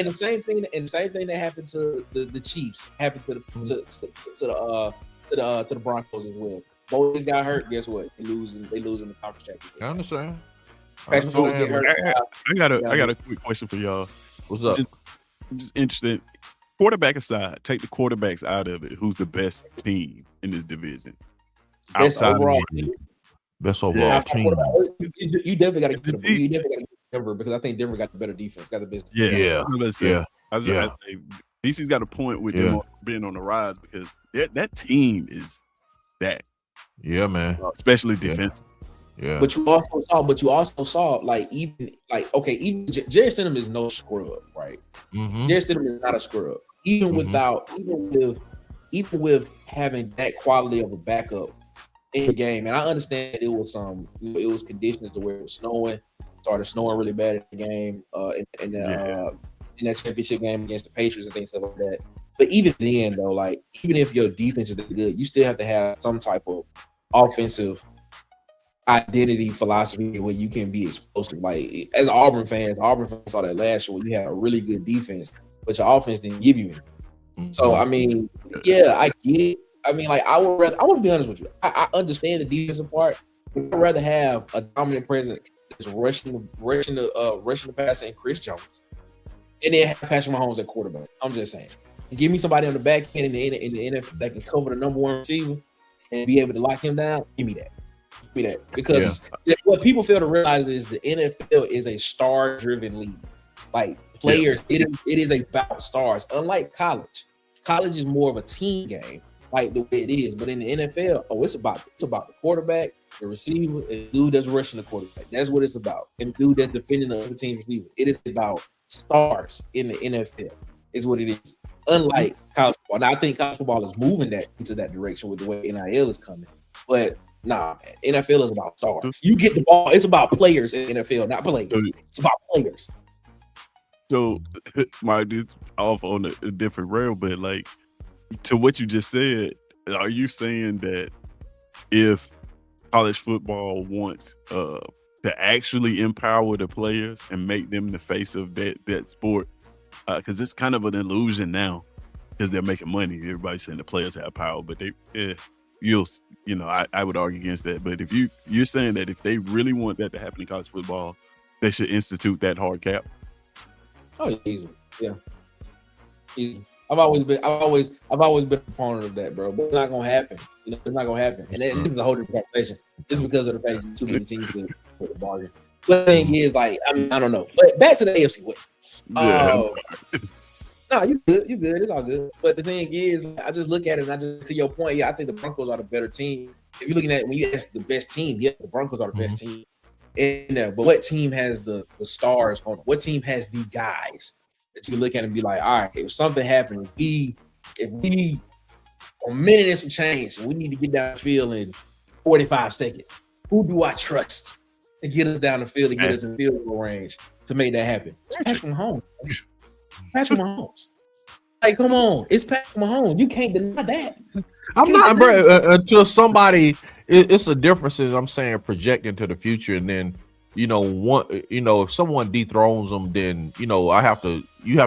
the same thing that happened to the Chiefs happened to the Broncos as well. Bo Nix got hurt. Guess what? They lose in the conference championship. I understand. I got a quick question for y'all. What's up? Just interested. Quarterback aside, take the quarterbacks out of it. Who's the best team in this division? Best overall team. You definitely got to get Denver because I think Denver got the better defense, got the best. Yeah. DC's got a point with them being on the rise because that team is that. Yeah, man. Especially defensive. Yeah. But you also saw even Jerry Stidham is no scrub, right? Mm-hmm. Jerry Stidham is not a scrub. Even with having that quality of a backup in the game, and I understand it was conditions to where it was snowing, started snowing really bad in the game, in that championship game against the Patriots and things like that. But even then, though, even if your defense is good, you still have to have some type of offensive identity philosophy where you can be explosive. Like as Auburn fans saw that last year where you had a really good defense, but your offense didn't give you anything. So I mean, yeah, I get it. I mean, like I would be honest with you. I understand the defensive part. I'd rather have a dominant presence that's rushing the passer and Chris Jones, and then have Patrick Mahomes at quarterback. I'm just saying, give me somebody on the back end in the NFL that can cover the number one receiver and be able to lock him down. Give me that. Because what people fail to realize is the NFL is a star-driven league. Like players, it is about stars. Unlike college is more of a team game, like the way it is. But in the NFL, it's about the quarterback, the receiver, and the dude that's rushing the quarterback. That's what it's about. And the dude that's defending the other team's receiver. It is about stars in the NFL. Is what it is. Unlike college football. Now I think college football is moving into that direction with the way NIL is coming, but. Nah, man. NFL is about stars. You get the ball. It's about players in NFL, not players. It's about players. So, Mike, this off on a different rail, but like to what you just said, are you saying that if college football wants to actually empower the players and make them the face of that sport, because it's kind of an illusion now because they're making money. Everybody's saying the players have power, but I would argue against that. But if you're saying that if they really want that to happen in college football, they should institute that hard cap. Oh, easy. Yeah. Easy. I've always been a proponent of that, bro. But it's not gonna happen. It's not gonna happen. And this is a whole different conversation. Just because of the fact that too many teams can put the bargain. The thing is, like, I don't know. But back to the AFC West. No, you good. It's all good. But the thing is, I just look at it and to your point, I think the Broncos are the better team. If you're looking at when you ask the best team, the Broncos are the best team. But what team has the stars on? What team has the guys that you look at and be like, all right, if something happened, if we a minute and some change, and we need to get down the field in 45 seconds, who do I trust to get us down the field and get us in field goal range to make that happen? It's Patrick Mahomes. Patrick Mahomes. Like, come on. It's Patrick Mahomes. You can't deny that. I'm not, bro. Until somebody, it's a difference. I'm saying projecting to the future, and then if someone dethrones them, then you have to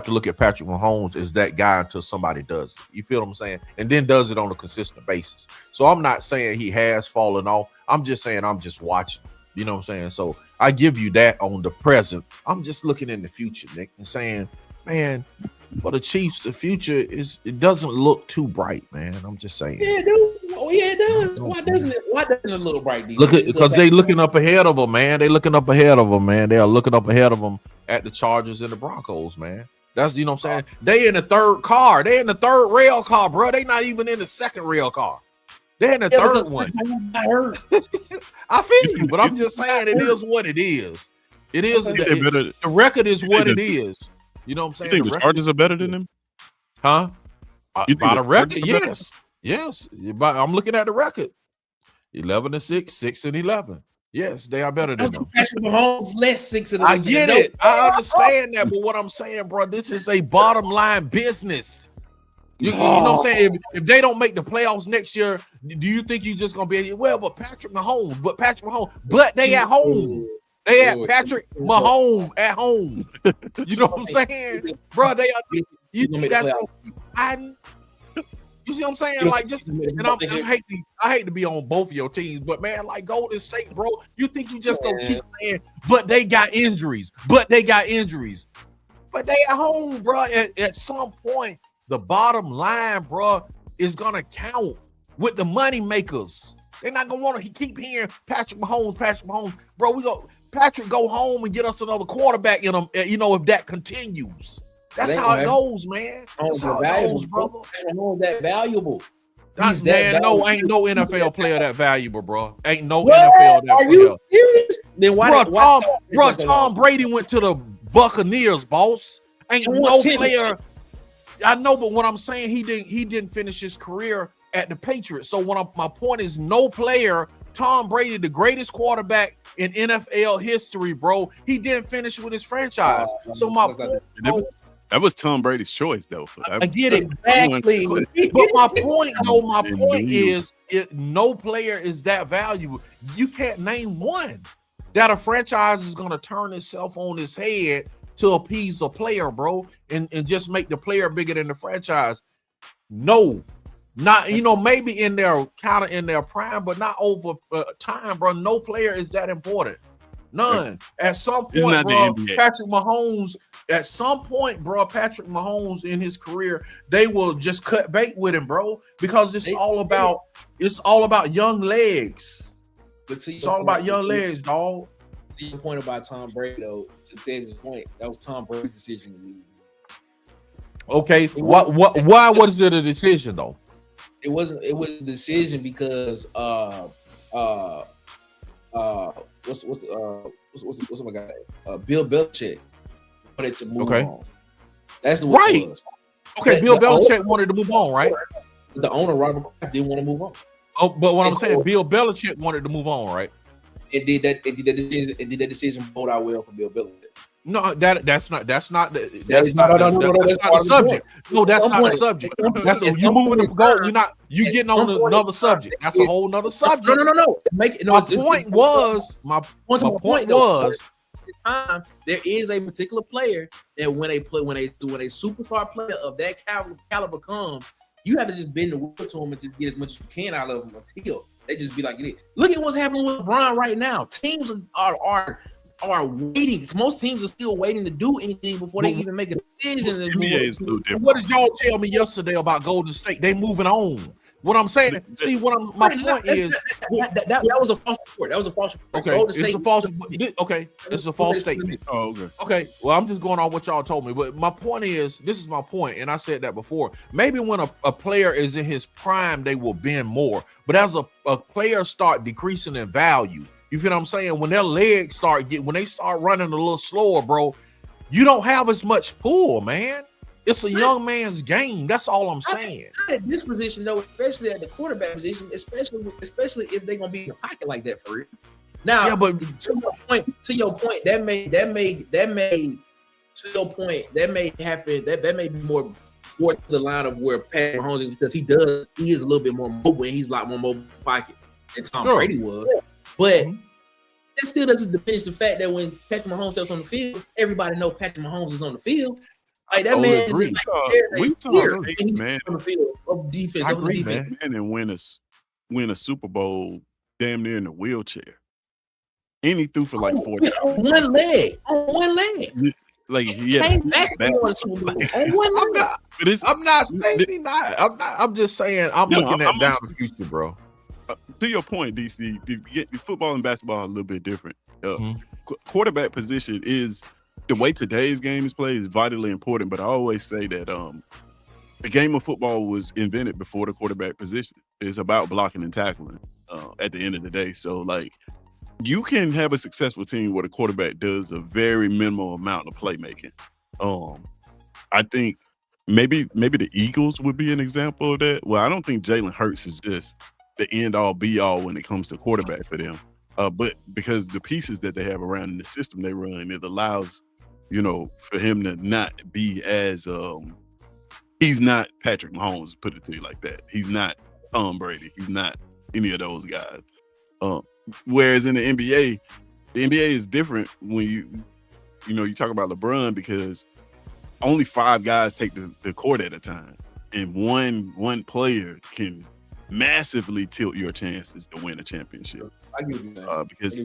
look at Patrick Mahomes as that guy until somebody does it. You feel what I'm saying? And then does it on a consistent basis. So I'm not saying he has fallen off. I'm just saying I'm just watching. You know what I'm saying? So I give you that on the present. I'm just looking in the future, Nick, and saying, man, for the Chiefs, the future it doesn't look too bright, man. I'm just saying. Yeah, dude. Oh, yeah, it does. Why doesn't it look bright? Because they looking up ahead of them, man. They looking up ahead of them, man. They are looking up ahead of them at the Chargers and the Broncos, man. That's, you know what I'm saying? They in the third car. They in the third rail car, bro. They not even in the second rail car. They're in the third one. I feel you, but I'm just saying it is what it is. It is. The record is what it is. You know what I'm saying? You think the Chargers are better than them? Huh? By the record, yes. Yes. I'm looking at the record. 11-6, 6-11. Yes, they are better than them. Patrick Mahomes less 6-11. I get it. I understand that, but what I'm saying, bro, this is a bottom line business. You know what I'm saying? If they don't make the playoffs next year, do you think you're just gonna be but Patrick Mahomes, but they at home. They at Patrick Mahomes at home. You know what I'm saying? Bro, they are you think that's gonna keep hiding? You see what I'm saying? Like, just and I hate to be on both of your teams, but man, like Golden State, bro, you think you just gonna keep saying, but they got injuries, but they at home, bro. At some point, the bottom line, bro, is gonna count with the money makers. They're not gonna want to keep hearing Patrick Mahomes, bro. Patrick go home and get us another quarterback in them. If that continues. That's how it goes, man. That's how it goes, brother. That valuable. Ain't no NFL player that valuable, bro. Ain't no NFL that Are you serious? Then why Tom Brady went to the Buccaneers, boss. Ain't no player. I know, but what I'm saying, he didn't finish his career at the Patriots. So my point is, no player, Tom Brady, the greatest quarterback in NFL history, bro, he didn't finish with his franchise. So my point, That was Tom Brady's choice, though. I get it, exactly. But my point, though, is no player is that valuable. You can't name one that a franchise is going to turn itself on its head to appease a player, bro, and just make the player bigger than the franchise. No, not maybe in their kind of in their prime, but not over time, bro. No player is that important. None. At some point, bro, Patrick Mahomes. At some point, bro, Patrick Mahomes in his career, they will just cut bait with him, bro, because it's all about young legs. It's all about young legs, dog. To your point about Tom Brady, though, to Ted's point, that was Tom Brady's decision to leave. Okay, why was it a decision though? It wasn't. It was a decision because what's my guy? Bill Belichick wanted to move on. That's the right. It was. Okay, Bill Belichick wanted to move on, right? The owner Robert Kraft didn't want to move on. Oh, but what I'm saying, Bill Belichick wanted to move on, right? It did that decision vote out well for Bill Belichick. No, that's not the subject. No, that's not the subject. That's you moving the goal. You getting on another subject. That's a whole nother subject. No. My point was the time there is a particular player that when a superstar player of that caliber comes, you have to just bend the wheel to him and just get as much as you can out of him until they just be like, look at what's happening with LeBron right now. Teams are waiting. Most teams are still waiting to do anything before they even make a decision. What did y'all tell me yesterday about Golden State? They moving on. What I'm saying, my point is that was a false report. That was a false report. Okay, it's a false. Okay, it's a false statement. Oh, okay. Okay, well, I'm just going on what y'all told me, but my point is, this is my point, and I said that before. Maybe when a player is in his prime, they will bend more, but as a player start decreasing in value, you feel what I'm saying? When their legs when they start running a little slower, bro, you don't have as much pull, man. It's a young man's game. That's all I'm saying. At this position, though, especially at the quarterback position, especially if they're gonna be in the pocket like that for real. Now, yeah, but to your point, that may happen. That may be more to the line of where Patrick Mahomes is, because he is a little bit more mobile, and he's a lot more mobile pocket than Tom Brady was. But that still doesn't diminish the fact that when Patrick Mahomes steps on the field, everybody knows Patrick Mahomes is on the field. Like that man is just we talk man on the field of defense. Man, and win a Super Bowl damn near in a wheelchair. And he threw for like 40 on one leg. Like came back on one leg. I'm not saying he's not. I'm just saying I'm looking at down the future, bro. To your point, DC, football and basketball are a little bit different. Quarterback position is the way today's game is played is vitally important, but I always say that the game of football was invented before the quarterback position. It's about blocking and tackling at the end of the day. So, like, you can have a successful team where the quarterback does a very minimal amount of playmaking. I think maybe the Eagles would be an example of that. Well, I don't think Jalen Hurts is just the end-all, be-all when it comes to quarterback for them. But because the pieces that they have around in the system they run, it allows, for him to not be as he's not Patrick Mahomes, put it to you like that. He's not Tom Brady. He's not any of those guys. Whereas in the NBA is different when you talk about LeBron, because only 5 guys take the court at a time, and one player can massively tilt your chances to win a championship. I get you, man. Because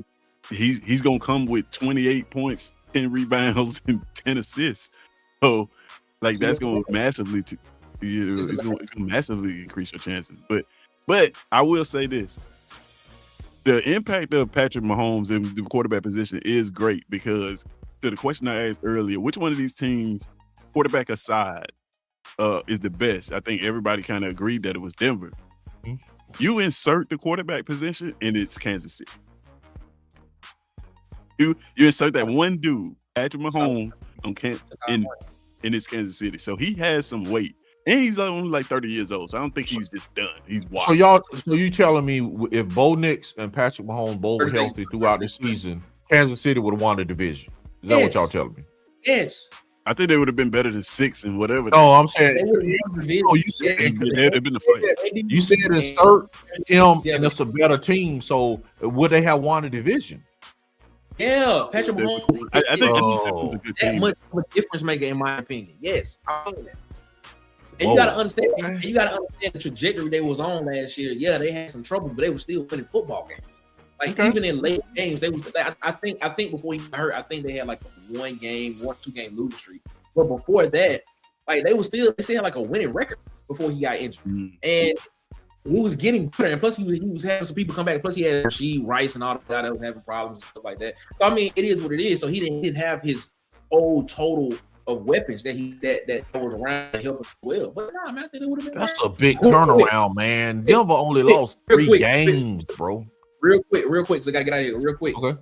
he's gonna come with 28 points, 10 rebounds, and 10 assists. So, like, that's gonna massively it's gonna massively increase your chances. But I will say this: the impact of Patrick Mahomes in the quarterback position is great, because to the question I asked earlier, which one of these teams, quarterback aside, is the best? I think everybody kind of agreed that it was Denver. You insert the quarterback position, and it's Kansas City. You insert that one dude, Patrick Mahomes, in it's Kansas City. So he has some weight, and he's only like 30 years old. So I don't think he's just done. He's wild. So you telling me if Bo Nix and Patrick Mahomes both were healthy throughout the season, Kansas City would have won the division? Is that what y'all telling me? Yes. I think they would have been better than 6 and whatever. Oh, I'm saying. They would have won the division. Oh, you said they'd have been the fight. You said insert him, and it's a better team. So would they have won the division? Yeah, Patrick Mahomes. I think was a good that team. much of a difference maker, in my opinion. Yes, I know that. And you gotta understand. And you gotta understand the trajectory they was on last year. Yeah, they had some trouble, but they were still winning football games. Like even in late games, they was. I think before he got hurt, I think they had like a 1-2 game losing streak. But before that, like they still had like a winning record before he got injured, and he was getting better. And plus, he was having some people come back. Plus, he had Rasheed Rice and all the guys that was having problems and stuff like that. So I mean, it is what it is. So he didn't have his old total of weapons that was around to help us well. But nah, man, I think it would have been. That's a big turnaround, man. Denver only lost 3 games, bro. Real quick, because I gotta get out of here real quick. Okay.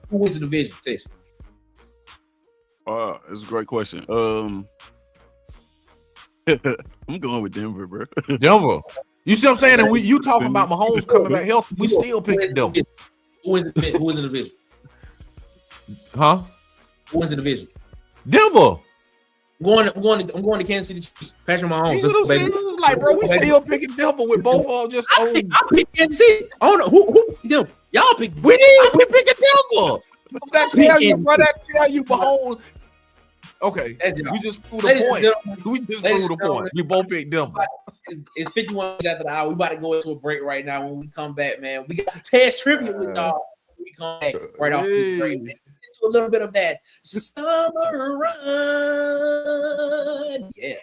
Who wins the division? Tess? It's a great question. I'm going with Denver, bro. Denver. You see what I'm saying? And you talking about Mahomes coming back healthy? We still picking Denver. Who is in the division? Huh? Who wins the division? Denver. I'm going to Kansas City Chiefs. Patrick Mahomes. You see what I'm saying? Like, bro, we still picking Denver with both of them just on. I pick Kansas City. I don't know who Denver. Y'all pick. We picking Denver. That tell you Mahomes. Okay, we just proved the point. We just proved the point. We both picked Denver. It's 51 minutes after the hour. We about to go into a break right now. When we come back, man, we got some Taz trivia with y'all. We come back right off the break, man. Into a little bit of that summer run. Yeah.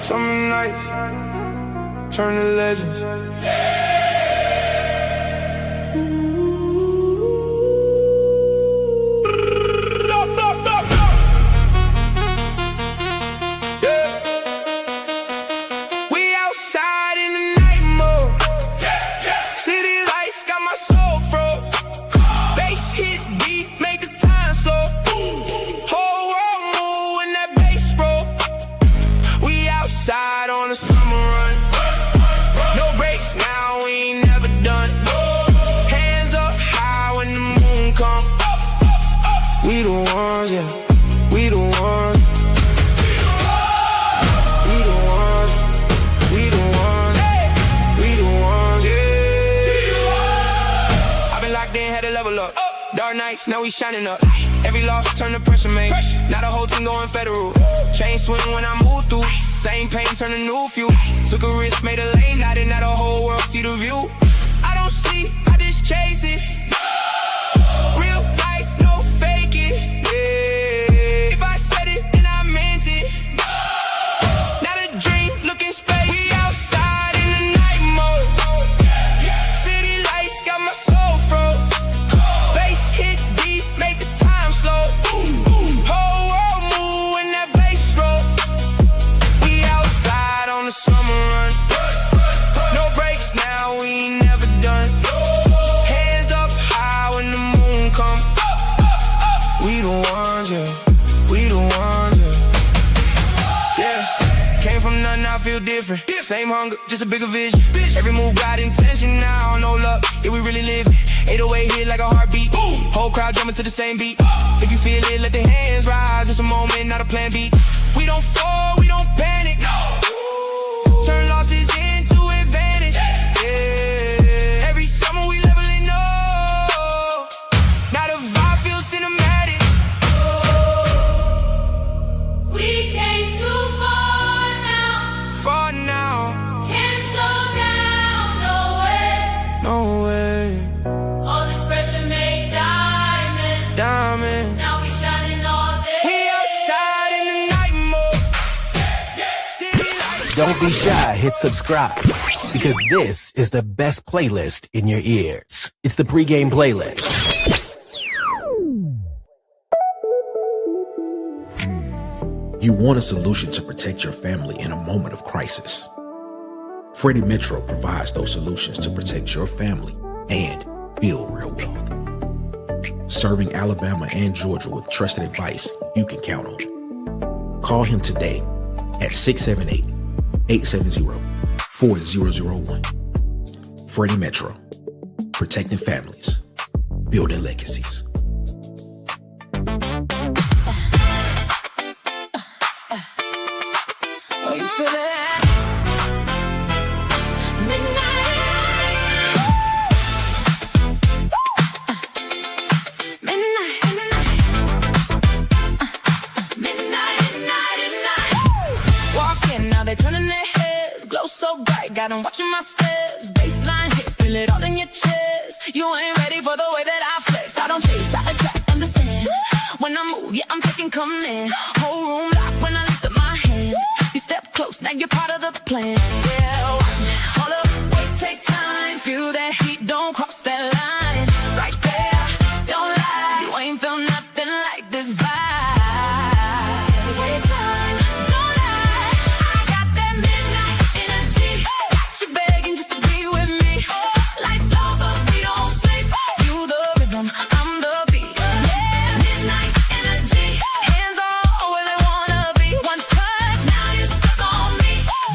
Summer nights turn to legends. Nights, now we shining up. Every loss turn to pressure, man. Now the whole team going federal. Chain swing when I move through. Same pain turn to new fuel. Took a risk, made a lane, now the whole world see the view. I don't sleep, I just chase it. Real life, no fake it. Yeah. If I said it, then I meant it. Not a dream, looking space. We outside in the night mode. City lights got my soul froze. Hit deep, make the time slow. Whole world move when that bass roll. We outside on the summer run. No breaks now, we ain't never done. Hands up high when the moon come. We the ones, yeah. We the ones, yeah. Yeah. Came from nothing, I feel different. Same hunger, just a bigger vision. Every move got intention now, no luck. Yeah, we really live. 808 hit like a heartbeat. Whole crowd jumping to the same beat. If you feel it, let the hands rise. It's a moment, not a plan B. We don't fall, we don't panic. No. Turn losses into advantage. Yeah. Every summer we leveling up. Now the vibe feels cinematic. We came too far now. Far now. Can't slow down, no way. No way. All this pressure made diamonds. Diamond. Now we shining all day. We outside in the night mode. City lights. Don't be shy, hit subscribe, because this is the best playlist in your ears. It's the Pregame Playlist. You want a solution to protect your family in a moment of crisis. Freddie Metro provides those solutions to protect your family and build real wealth. Serving Alabama and Georgia with trusted advice you can count on. Call him today at 678-870-4001. Freddie Metro. Protecting families. Building legacies. Oh, you feel it? Midnight. Walking, now they turning their heads. Glow so bright, got them watching my steps. Baseline hit, feel it all in your chest. You ain't ready for the way that I flex. I don't chase, I attract, understand. When I move, yeah, I'm taking command. Whole room locked when I lift up my hand. You step close, now you're part of the plan. Yeah, watch me. Hold up, wait, take time. Feel that heat, don't cross that line. Right there, don't lie. You ain't felt nothing like this vibe. Take time, don't lie. I got that midnight energy. Got you begging just to be with me. Lights low, but we don't sleep. You the rhythm, I'm the beat. Yeah, midnight energy. Hands all where they wanna be. One touch, now you're stuck on me.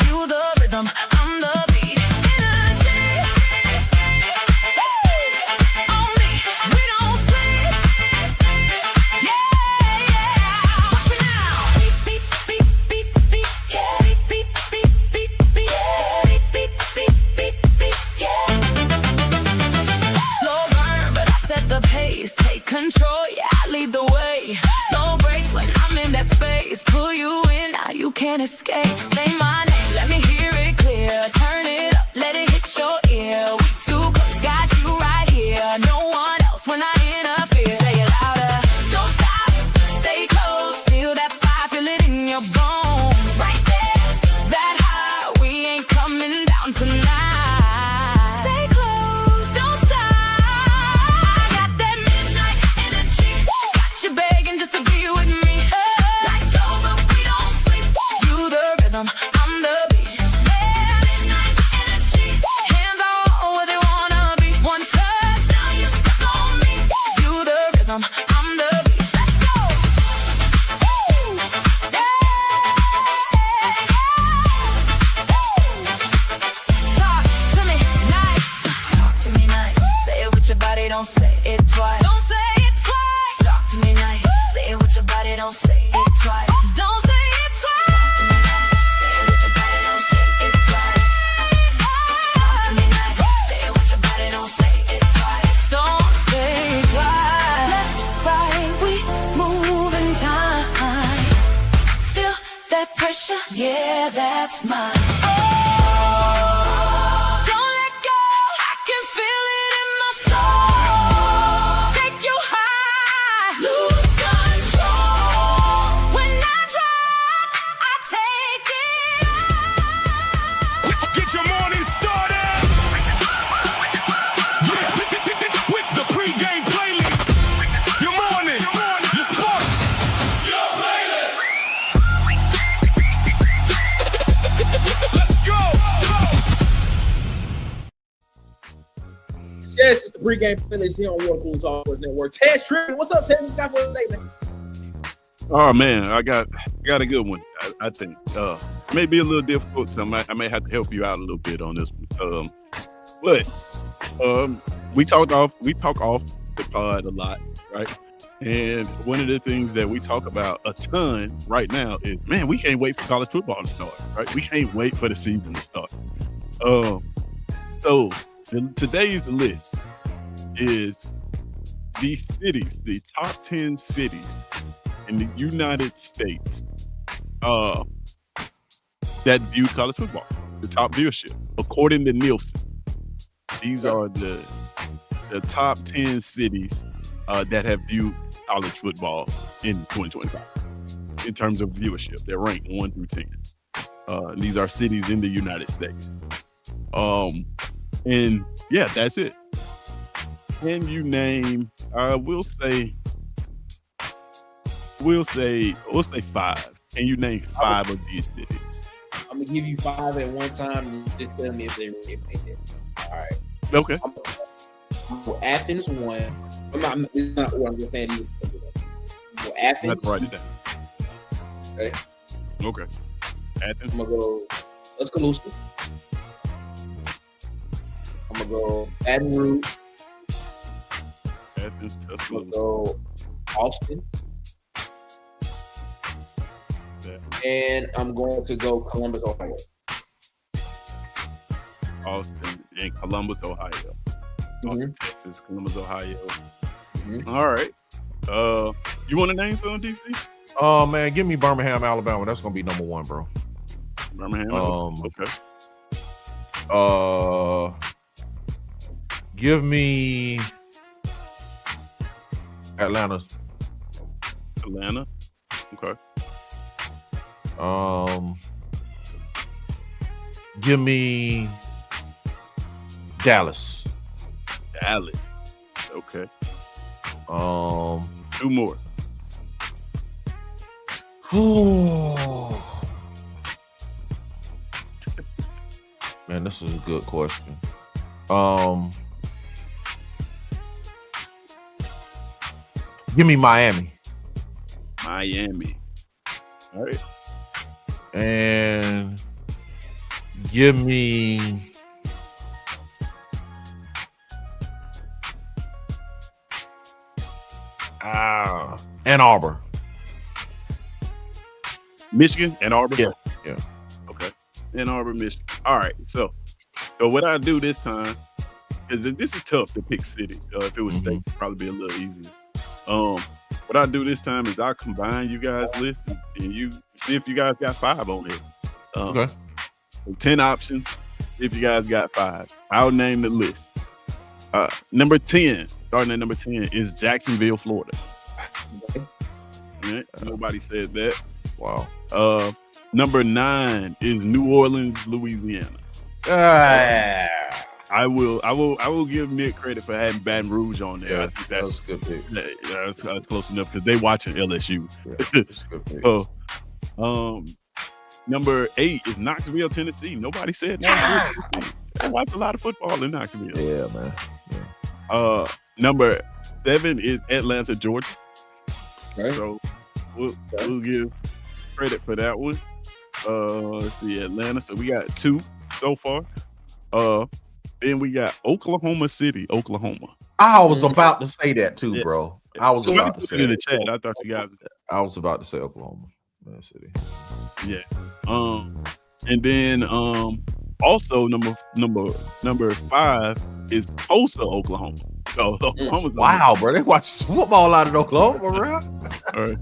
You the rhythm, I'm the beat. Energy on me, we don't sleep. Yeah, yeah. Watch me now. Beat, beat, beat, beat, beat. Yeah. Beat, beat, beat, beat, beat. Yeah. Beat, beat, beat, beat, beat. Yeah. Slow burn, but I set the pace. Take control, yeah, I lead the way. No breaks when I'm in that space. Pull you in, now you can't escape. Say my name, let me hear it clear. Turn it up, let it hit your ear. We too close, got you right here. No one else when I interfere. Say it louder, don't stop, stay close. Feel that fire, feel it in your bones. Right there, that high, we ain't coming down tonight. Stay close, don't stop. I got that midnight energy. Got you begging just to be with me. Lights low, but we don't sleep. You the rhythm, I'm the beat. Yeah, midnight energy. Hands all where they wanna be. One touch, now you're stuck on me. You the rhythm, I'm the beat. Let's go. Woo. Yeah. Talk to me nice. Talk to me nice. Say it with your body, don't say it twice. Don't say it twice. Talk to me nice. Say it with your body, don't say it twice. Don't say it twice. Talk to me nice. Say it with your body, don't say it twice. Talk to me nice. Say it with your body, don't say it twice. Don't say it twice. Left, right, we move in time. Feel that pressure, yeah, that's mine. Don't let go, I can feel it in my soul. Take you high, lose control. When I drop, I take it off. Get your morning started. With the pregame playlist. Your morning, your sports. Your playlist. Let's go. Yes, it's the pregame playlist here on Water Cooler Talk Sports Network. Ted Trippin', what's up, Ted? What you got for us today, man? Oh man, I got a good one. I think may be a little difficult, so I may have to help you out a little bit on this one. But we talk off the pod a lot, right? And one of the things that we talk about a ton right now is, man, we can't wait for college football to start, right? We can't wait for the season to start. So today's list is the cities, the top 10 cities in the United States that view college football, the top viewership, according to Nielsen. These are the top 10 cities that have viewed college football in 2025 in terms of viewership. They're ranked 1 through 10. These are cities in the United States. And yeah, that's it. Can you name, we'll say 5. Can you name 5 of these cities? I'm gonna give you 5 at one time and just tell me if they really made it. All right. Okay. Athens 1. It's not what I'm just saying. Athens. Let's write it down. Okay. Okay. Athens. I'm gonna go Tuscaloosa. I'm gonna gonna go Baton Rouge. Athens, I'm gonna Tuscaloosa. go Austin. And I'm going to go Columbus, Ohio. Austin and Columbus, Ohio. Austin, Texas, Columbus, Ohio. Mhm. All right. You want to name some, DC? Oh man, give me Birmingham, Alabama. That's gonna be number one, bro. Birmingham. Okay. Give me Atlanta. Atlanta. Okay. Give me Dallas. Dallas. Okay. 2 more. Man, this is a good question. Give me Miami. Miami. All right. And give me Ann Arbor. Michigan, Ann Arbor. Yeah. Okay. Ann Arbor, Michigan. All right. So what I do this time is that this is tough to pick cities. If it was states, it'd probably be a little easier. What I do this time is I combine you guys' list and you see if you guys got 5 on it. Okay. 10 options. If you guys got 5, I'll name the list. Number 10, starting at number 10, is Jacksonville, Florida. Right? Nobody said that. Wow. Number 9 is New Orleans, Louisiana. I will give Nick credit for having Baton Rouge on there. Yeah, I think that's a good pick. That's close enough because they watching LSU. Yeah, that's a good pick. Number 8 is Knoxville, Tennessee. Nobody said Knoxville, Tennessee. I watch a lot of football in Knoxville. Yeah, man. Number 7 is Atlanta, Georgia. Okay. So we'll give credit for that one. Let's see, Atlanta. So we got 2 so far. Then we got Oklahoma City, Oklahoma. I was about to say that too, bro. I was about to say in the that. chat. I thought you guys. I was about to say Oklahoma City. Yeah. And then also number 5 is Tulsa, Oklahoma. So Oklahoma's Wow, bro. They watch football out of Oklahoma, bro. All right.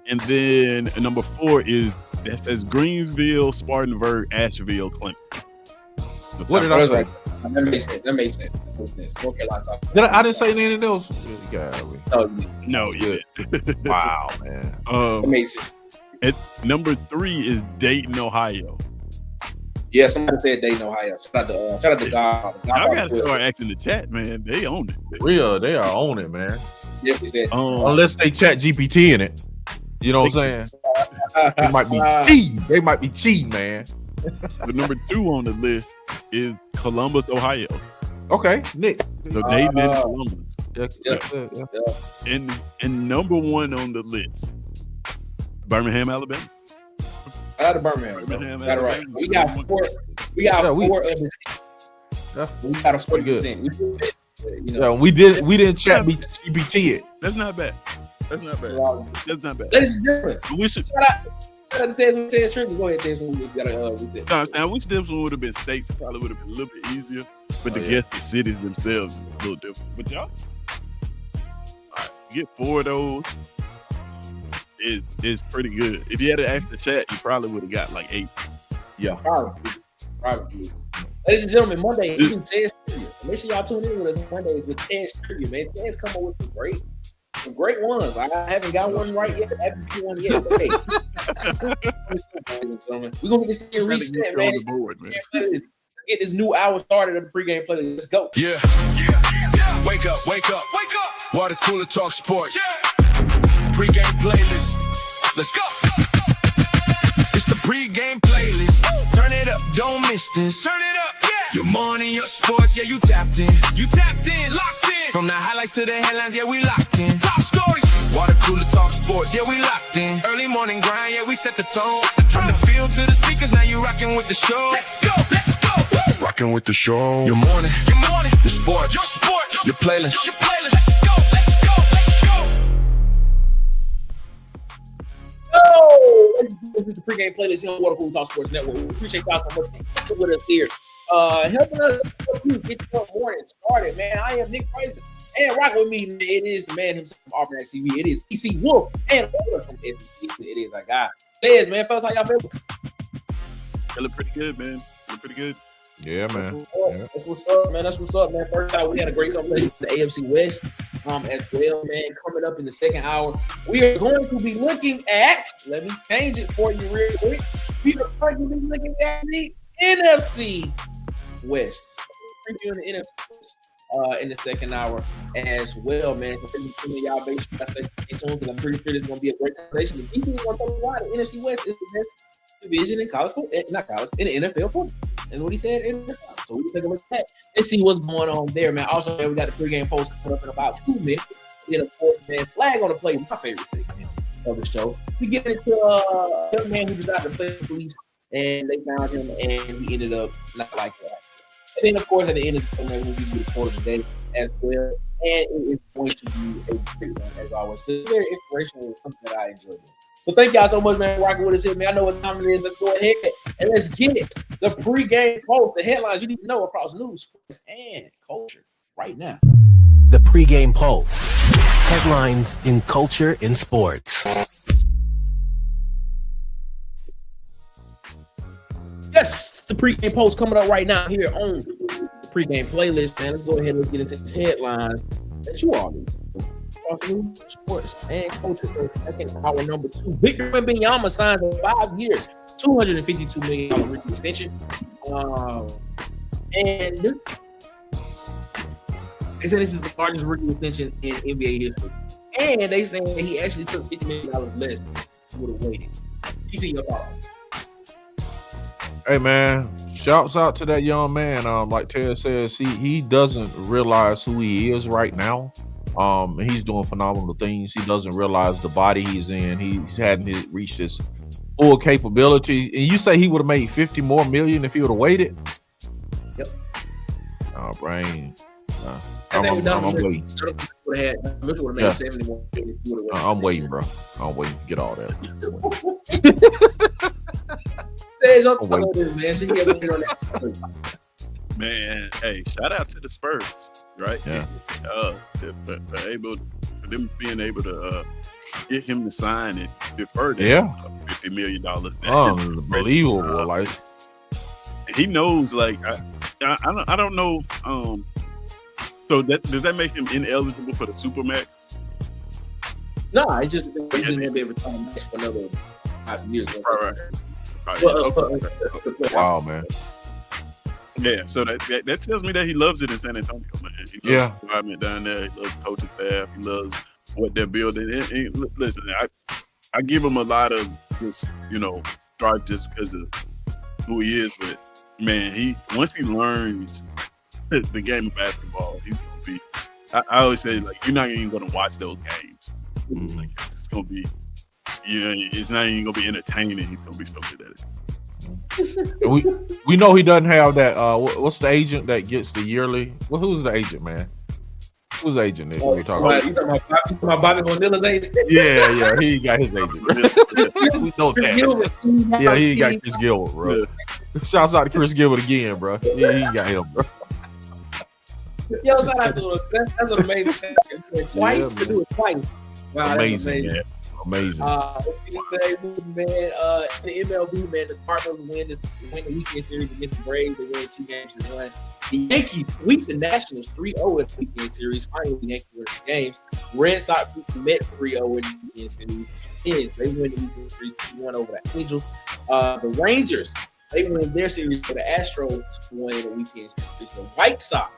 And then number 4 is that says Greensville, Spartanburg, Asheville, Clemson. What did I say? That makes sense. North Carolina's off. I didn't say anything else. No, yeah. Wow, man. That makes sense. Number 3 is Dayton, Ohio. Yeah, somebody said Dayton, Ohio. Shout out to God. I gotta start asking the chat, man. They own it. They are on it, man. Yeah, we said. Unless they chat GPT in it. You know what I'm saying? They might be cheating. They might be cheating, man. But number 2 on the list is Columbus, Ohio. Okay, Nick. So Dayton and Columbus. Yeah. And number 1 on the list, Birmingham, Alabama. Out of Birmingham. Got it right. We got 4 of the teams. We got a 40%. We didn't chat GPT it. That's not bad. That's not bad. Ladies and gentlemen, We should. shout out to Tez Trivia. Go ahead, Tez. We got I wish this one would have been states. It probably would have been a little bit easier. But to guess the cities themselves is a little different. But y'all, all right, get 4 of those. It's pretty good. If you had to ask the chat, you probably would have got like 8. Yeah, probably. Ladies and gentlemen, Monday is Tez Trivia. Make sure y'all tune in with us Mondays with Tez Trivia, man. Tez come up with some great ones. I haven't got one right yet. I haven't got one yet. But hey, we're gonna get this thing reset, man. Get this new hour started of the pregame play. Let's go. Yeah. Wake up. Water cooler talk sports. Pregame playlist. Let's go. It's the pregame playlist. Turn it up, don't miss this. Turn it up, yeah. Your morning, your sports, yeah, you tapped in. Locked in. From the highlights to the headlines, yeah, we locked in. Top stories. Water cooler talk sports, yeah, we locked in. Early morning grind, yeah, we set the tone. From the field to the speakers, now you rocking with the show. Let's go. Rocking with the show. Your morning, your sports, your playlist. Let's go. This is the pregame playlist here on Water Cool Talk Sports Network. We appreciate y'all so much for with us here. Helping us help you get your morning started, man. I am Nick Fraser. And rock with me, man. It is the man himself from Auburn TV. It is EC Wolf and from SEC. It is our guy. Liz, man. Fellas, how y'all feel? Feeling pretty good, man. Feeling pretty good. Yeah, man. That's what's up, man. That's what's up, man. First out, we had a great conversation with the AFC West as well, man. Coming up in the second hour, we are going to be looking at, let me change it for you real quick. We are going to be looking at the NFC West. Previewing the NFC West in the second hour as well, man. So y'all make sure I stay tuned because I'm pretty sure this is going to be a great conversation. The defense is going to tell you why the NFC West is the best division in college football, not college, in the NFL football. That's what he said. So we can take a look at that and see what's going on there, man. Also, man, we got the pregame post coming up in about 2 minutes. Then, of course, man, flag on the play, my favorite segment of the show. We get into a young man who was out to play the police, and they found him, and he ended up not like that. And then, of course, at the end of the show, man, we'll give you the quote of the day as well. And it is going to be a great one, as always. It's very inspirational and something that I enjoy doing. So thank y'all so much, man, for rocking with us here, man. I know what time it is. Let's go ahead and let's get it. The pregame post, the headlines you need to know across news, sports, and culture right now. The pregame pulse. Headlines in culture and sports. Yes, the pregame post coming up right now here on the pregame playlist, man. Let's go ahead and let's get into the headlines that you all need. News, sports, and culture for second hour number 2. Victor Wembanyama signs a 5-year, $252 million rookie extension. And they say this is the largest rookie extension in NBA history. And they say he actually took $50 million less than he would have waited. You see your thoughts? Hey, man, shouts out to that young man. Like Ted says, he doesn't realize who he is right now. He's doing phenomenal things. He doesn't realize the body he's in. He hadn't reached his full capability. And you say he would have made $50 more million if he would have waited? Yep. Oh, brain. I'm waiting. Yeah. I'm waiting, bro. I'm waiting to get all that. Man, hey, shout out to the Spurs, right? Yeah. For them being able to get him to sign and defer that $50 million. Unbelievable, like he knows. Like I don't know. So does that make him ineligible for the Supermax? No, it's just he didn't be able to match for another 5 years. Right. Wow, man. Yeah, so that tells me that he loves it in San Antonio, man. He loves the environment down there. He loves the coaching staff. He loves what they're building. And listen, I give him a lot of just, drive just because of who he is. But man, once he learns the game of basketball, he's gonna be. I always say, like, you're not even gonna watch those games. Mm-hmm. Like, it's gonna be, it's not even gonna be entertaining. He's gonna be so good at it. we know he doesn't have that. What's the agent that gets the yearly? Well, who's the agent, man? Who's the agent? That we talking about? You talking about Bobby Vanilla's agent? Yeah, he got his agent. We know that. Yeah, he got Chris Gilbert, bro. Yeah. Shouts out to Chris Gilbert again, bro. Yeah, he got him, bro. Yo, shout out to him. That's an amazing thing. Twice to do it twice. Wow, amazing, man. Amazing. Man, the MLB, man, the Cardinals win the weekend series against the Braves. They win 2-1. The Yankees sweep the Nationals 3-0 in the weekend series. Finally, the Yankees win the games. Red Sox beat the Mets 3-0 in the weekend series. They win the weekend series 2-1 over the Angels. The Rangers, they win their series for the Astros 2-1 in the weekend series. The White Sox,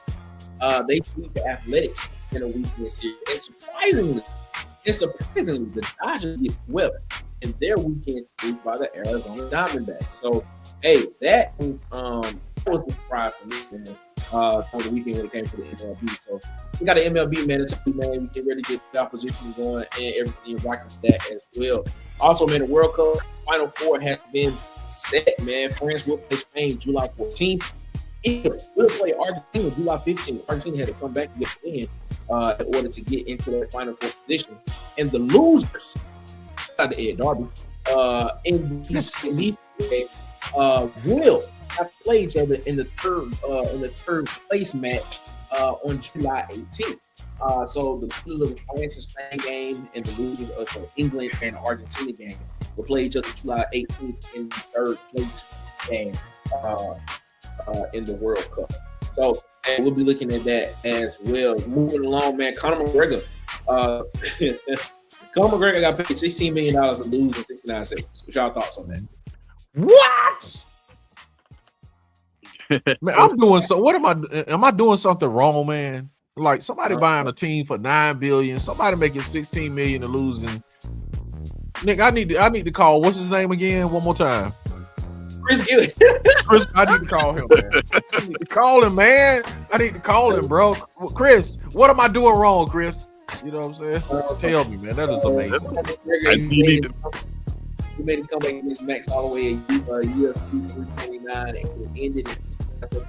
they beat the Athletics in the weekend series. And surprisingly, the Dodgers get swept in their weekend series by the Arizona Diamondbacks. So, hey, that was a surprise for me, man, for the weekend when it came to the MLB. So, we got an MLB manager, man. We can really get the opposition going and everything rocking with that as well. Also, man, the World Cup Final Four has been set, man. France will play Spain July 14th. England will play Argentina July 15th. Argentina had to come back and win in order to get into that Final Four position. And the losers, not the Ed Darby, in these games, will have to play each other in the third place match on July 18th. So the losers of the France and Spain game and the losers of the England and Argentina game will play each other July 18th in the third place game in the World Cup. So and we'll be looking at that as well. Moving along, man. Conor McGregor. Conor McGregor got paid $16 million to lose in 69 seconds. What's y'all thoughts on that? What? Man, I'm doing so. What am I doing something wrong, man? Like somebody buying a team for $9 billion, somebody making $16 million and losing. Nick, I need to call. What's his name again? One more time. Chris Gilly. Chris, I need to call him, man. I need to call him, man. I need to call him, bro. Chris, what am I doing wrong, Chris? You know what I'm saying? Tell me, man. That is amazing. He made his comeback against Max Holloway at UFC 329 and ended it in the first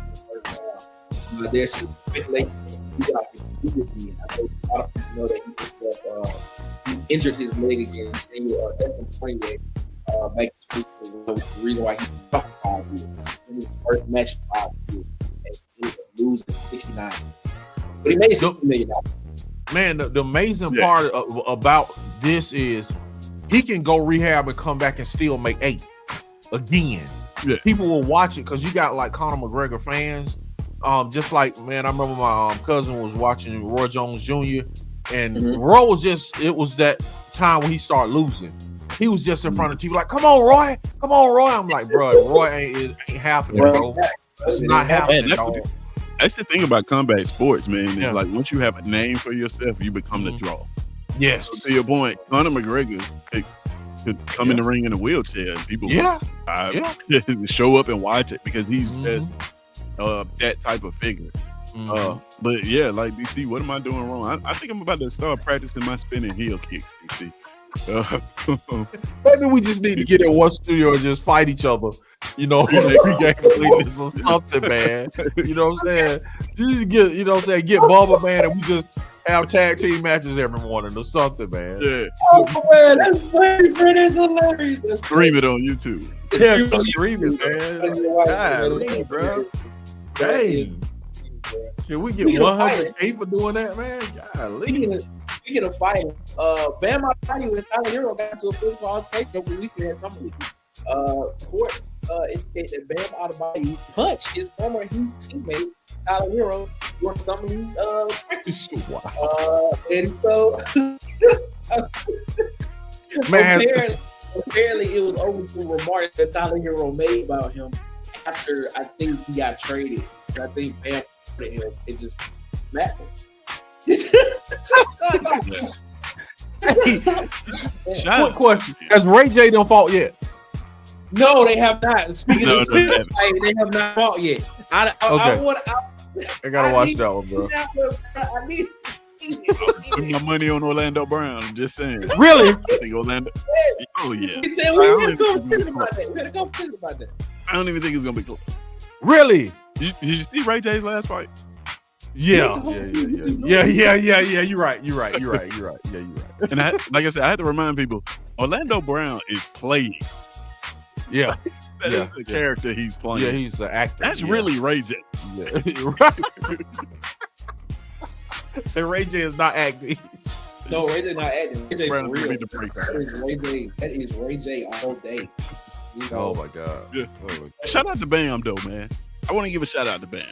round. There's some speculation he got to do with me. I know a lot of people know that he injured his leg again. That's back in 2021, was the reason why he lost 5 years. This is his first match in 5 years. And he was losing 69. But he made $60 million. Man, the amazing part about this is he can go rehab and come back and still make 8 again. Yeah. People will watch it because you got like Conor McGregor fans. Just like, man, I remember my cousin was watching Roy Jones Jr. and Roy was it was that time when he started losing. He was just in front of TV like, come on, Roy. I'm like, bro, Roy ain't happening, bro. It's not happening, dog. That's the thing about combat sports, man. Yeah. Like once you have a name for yourself, you become the draw. Yes. So to your point, Conor McGregor could come in the ring in a wheelchair and people show up and watch it because he's just that type of figure. But yeah, like DC, what am I doing wrong? I think I'm about to start practicing my spinning heel kicks, DC. Maybe we just need to get in one studio and just fight each other, you know, pregame or something, man. You know what I'm saying? Just get, you know what I'm saying, get Bubba, man, and we just have tag team matches every morning or something, man. Yeah. Oh man, that's funny, bro. That's hilarious. Stream it on YouTube. Yeah, stream it, man. Bro. Dang. Can we get 100K for doing that, man? Golly. Speaking of fighting, Bam Adebayo and Tyler Hero got into a physical altercation over the weekend. Some reports indicate that Bam Adebayo punched his former Heat teammate Tyler Hero for something practice. And so, man, apparently it was over some remarks that Tyler Hero made about him after I think he got traded. I think Bam put him and just smacked him. Hey, quick question: has Ray J done fought yet? No, they have not. Speaking of Spurs, they have not fought yet. I gotta watch that one, bro. I need. Put my money on Orlando Brown. I'm just saying. Really? I think Orlando. Oh yeah. We gotta go think about that. I don't even think it's gonna be close. Really? Did you see Ray J's last fight? Yeah. You're right. Yeah, you're right. And like I said, I had to remind people, Orlando Brown is playing. Yeah. That is the character he's playing. Yeah, he's the actor. That's really Ray J. Yeah. Right. So Ray J is not acting. No, Ray J not acting. Ray J for real. That is Ray J all day. You know? Oh my God. Yeah. Shout out to Bam though, man. I want to give a shout out to Bam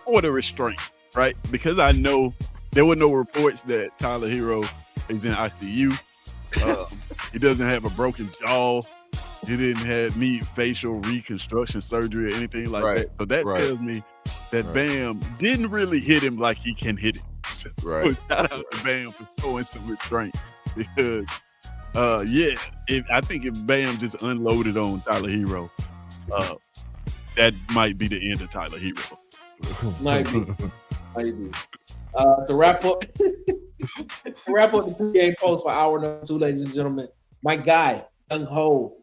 for the restraint, right? Because I know there were no reports that Tyler Hero is in ICU. He doesn't have a broken jaw. He didn't need facial reconstruction surgery or anything like that. So that tells me that Bam didn't really hit him like he can hit him. So shout out to Bam for showing some restraint because, I think if Bam just unloaded on Tyler Hero, that might be the end of Tyler Hero. Might be. To wrap up the pregame post for hour number 2, ladies and gentlemen, my guy, Young Ho,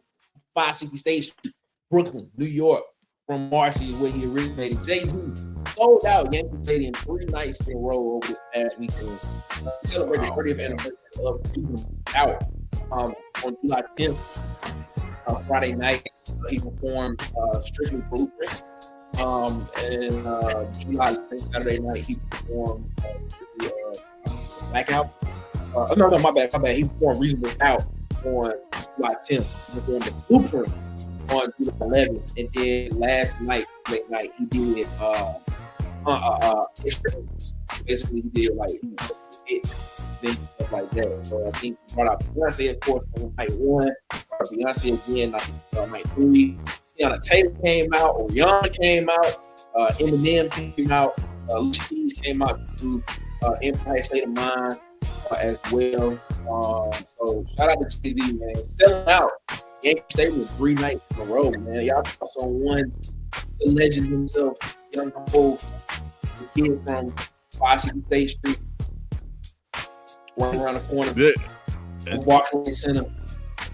560 State Street, Brooklyn, New York, from Marcy is where he originated. Jay-Z sold out Yankee Stadium 3 nights in a row over this past weekend. Celebrated the 30th anniversary of Freedom Out on July 10th. Friday night, he performed Strictly Blueprint. And July 10th, Saturday night, he performed Blackout. No, my bad. He performed Reasonable Doubt on July 10th. He performed the Blueprint on July 11th. And then last night, late night, he did Extras. Basically, he did like hits, things, stuff like that. So I think he brought out Beyonce, of course, on night 1. Beyonce again, night 3. Tiana Taylor came out, Rihanna came out, Eminem came out, Alicia Keys came out to Empire State of Mind as well. So shout out to Jay-Z, man. Selling out Yankee Stadium 3 nights in a row, man. Y'all saw one, the legend himself, Young Mahomes, the kid from 560 State Street, running around the corner, Walking Center,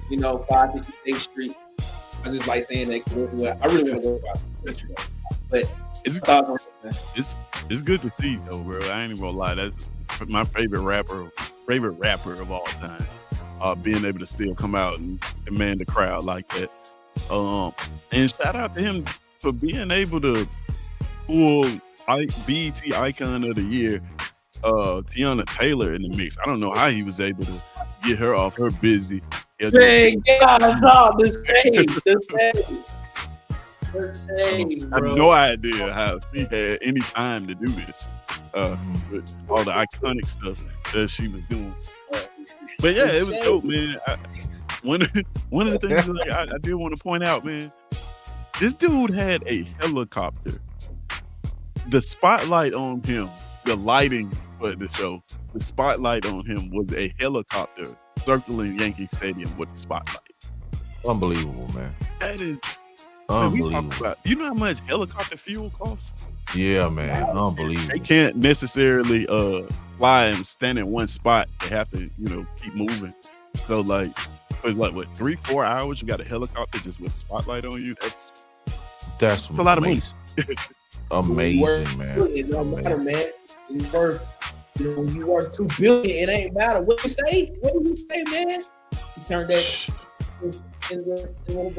560 State Street. I just like saying that. I really want to go about it. But it's good to see though, bro. I ain't even gonna lie. That's my favorite rapper of all time. Being able to still come out and command the crowd like that. And shout out to him for being able to pull BET Icon of the Year, Tiana Taylor in the mix. I don't know how he was able to get her off her busy. Man, get out of this shade. I have no idea how she had any time to do this with all the iconic stuff that she was doing. But yeah, it was dope, man. One of the things I did want to point out, man, this dude had a helicopter. The spotlight on him, the lighting for the show, the spotlight on him was a helicopter circling Yankee Stadium with the spotlight. Unbelievable, man. That is unbelievable. You know how much helicopter fuel costs? Yeah, man. Unbelievable. They can't necessarily fly and stand in one spot. They have to, keep moving. So like, for what 3-4 hours, you got a helicopter just with a spotlight on you. That's a lot of money. Amazing, man. It don't matter, man. It's worth. When you worth $2 billion, it ain't matter. What you say? What did you say, man? You turned that. When he turned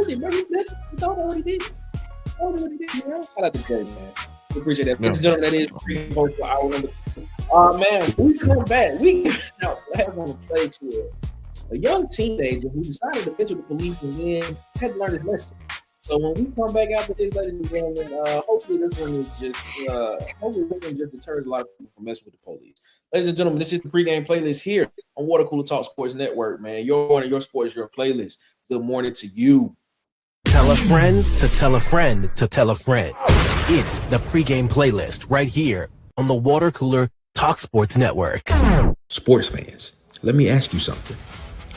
it, man, he thought what he did. Shout out to Jay, man. We appreciate that. Ladies and gentlemen, that is pre-post for hour number 2. Man, we come back. We have on a play to a young teenager who decided to enter the police and then had to learn his lesson. So when we come back after this, ladies and gentlemen, hopefully this one just deters a lot of people from messing with the police. Ladies and gentlemen, this is the pregame playlist here on Water Cooler Talk Sports Network, man. Your sports, your playlist. Good morning to you. Tell a friend to tell a friend to tell a friend. It's the pregame playlist right here on the Water Cooler Talk Sports Network. Sports fans, let me ask you something.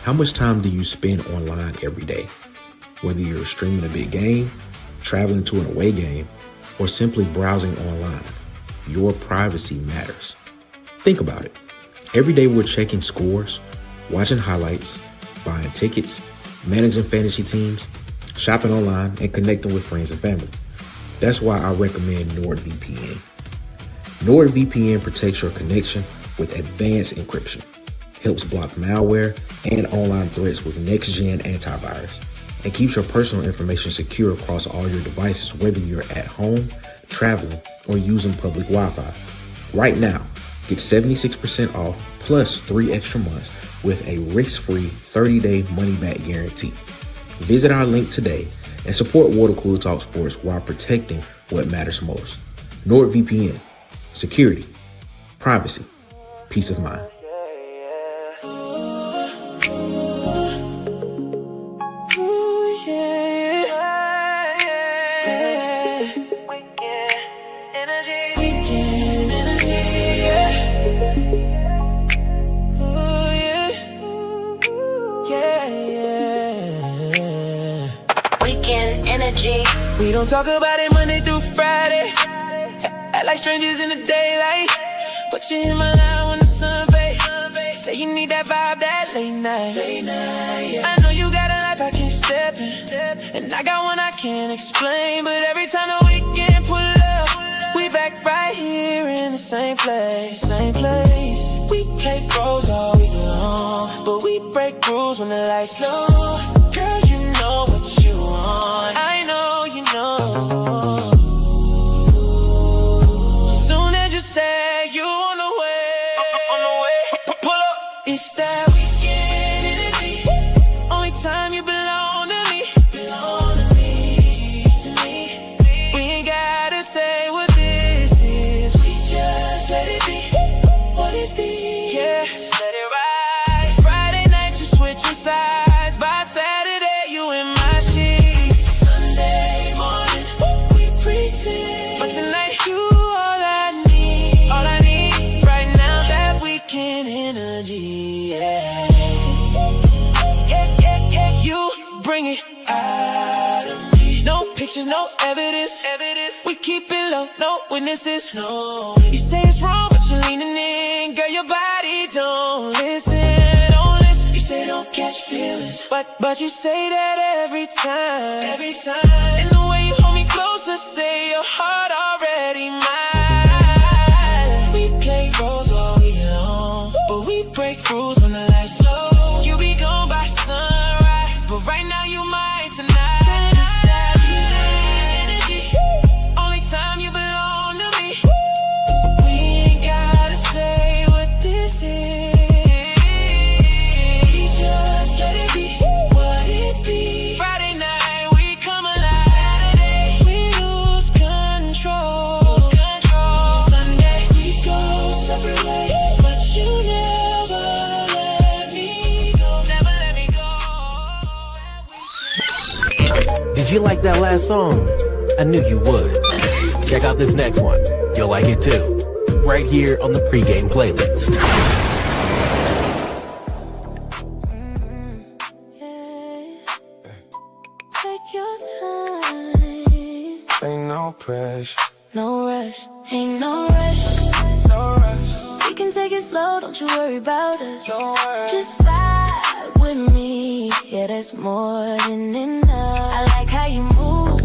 How much time do you spend online every day? Whether you're streaming a big game, traveling to an away game, or simply browsing online, your privacy matters. Think about it. Every day we're checking scores, watching highlights, buying tickets, managing fantasy teams, shopping online, and connecting with friends and family. That's why I recommend NnORDVPN. NnORDVPN protects your connection with advanced encryption, helps block malware and online threats with next-gen antivirus, and keeps your personal information secure across all your devices, whether you're at home, traveling, or using public Wi-Fi. Right now, get 76% off plus 3 extra months with a risk-free 30-day money-back guarantee. Visit our link today and support Water Cooler Talk Sports while protecting what matters most. NnORDVPN. Security. Privacy. Peace of mind. We don't talk about it Monday through Friday. Act like strangers in the daylight. Put you in my line when the sun fade. Say you need that vibe, that late night. I know you got a life I can't stepping. And I got one I can't explain, but every time the weekend pull up, we back right here in the same place, same place. We play pros all week long, but we break rules when the lights low. Girl, you know what you want. I know you know. Soon as you say you on the way, pull up. It's that weekend energy. Only time you belong to me, belong to me, to me. We ain't gotta say what this is. We just let it be, what it be. Yeah, just let it ride. Friday night you switching sides. By Saturday you in my sheets. Sunday morning we pretend, but tonight you all I need right now. That weekend energy, yeah. You bring it out of me. No pictures, no evidence. We keep it low, no witnesses. No, you say it's wrong, but you're leaning in. Girl, your body don't listen, don't listen. You say don't catch feelings, but you say that every time, every time. And the way you hold me closer, say your heart already mine. We play roles all week long, but we break rules when the lights low. You be gone by sunrise, but right now you mine tonight. It's that energy. Only time you belong to me. We ain't gotta say what this is. We just let it be, what it be. Friday night we come alive. Saturday we lose control. Sunday we go separate ways, but you never let me go. Never let me go. Did you like that last song? I knew you would. Check out this next one. You'll like it too. Right here on the pregame playlist. Take your time. Ain't no pressure, No rush, ain't no rush. no rush, We can take it slow, don't you worry about us. no worry. Just vibe with me, yeah, that's more than enough. I like how you move,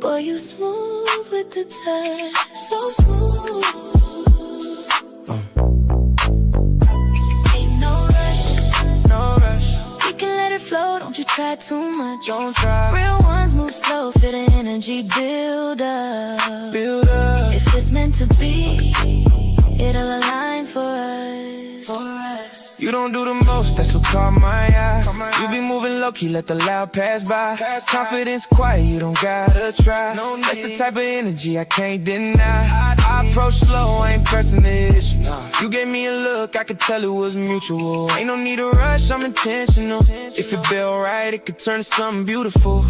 boy, you smooth with the touch, so smooth. Ain't no rush, No rush, we can let it flow, don't you try too much. don't try, Real ones move slow, feel the energy build up. build up. If it's meant to be, it'll align for us. You don't do the most, that's what caught my eye. You be moving low-key, let the loud pass by. Confidence quiet, you don't gotta try. That's the type of energy I can't deny. I approach slow, I ain't pressing the issue. You gave me a look, I could tell it was mutual. Ain't no need to rush, I'm intentional. If it feel right, it could turn to something beautiful.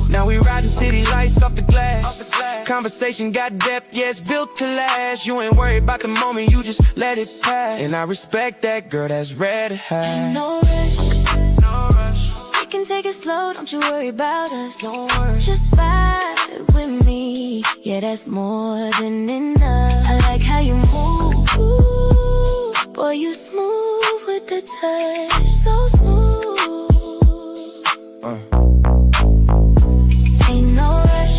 Now we riding city lights off the glass. Conversation got depth, yeah, it's built to last. You ain't worried about the moment, you just let it pass. And I respect that girl that's ready to have. Ain't no rush, No rush, we can take it slow, don't you worry about us. don't worry. Just vibe with me, yeah, that's more than enough. I like how you move, boy, you smooth with the touch, so smooth. Ain't no rush,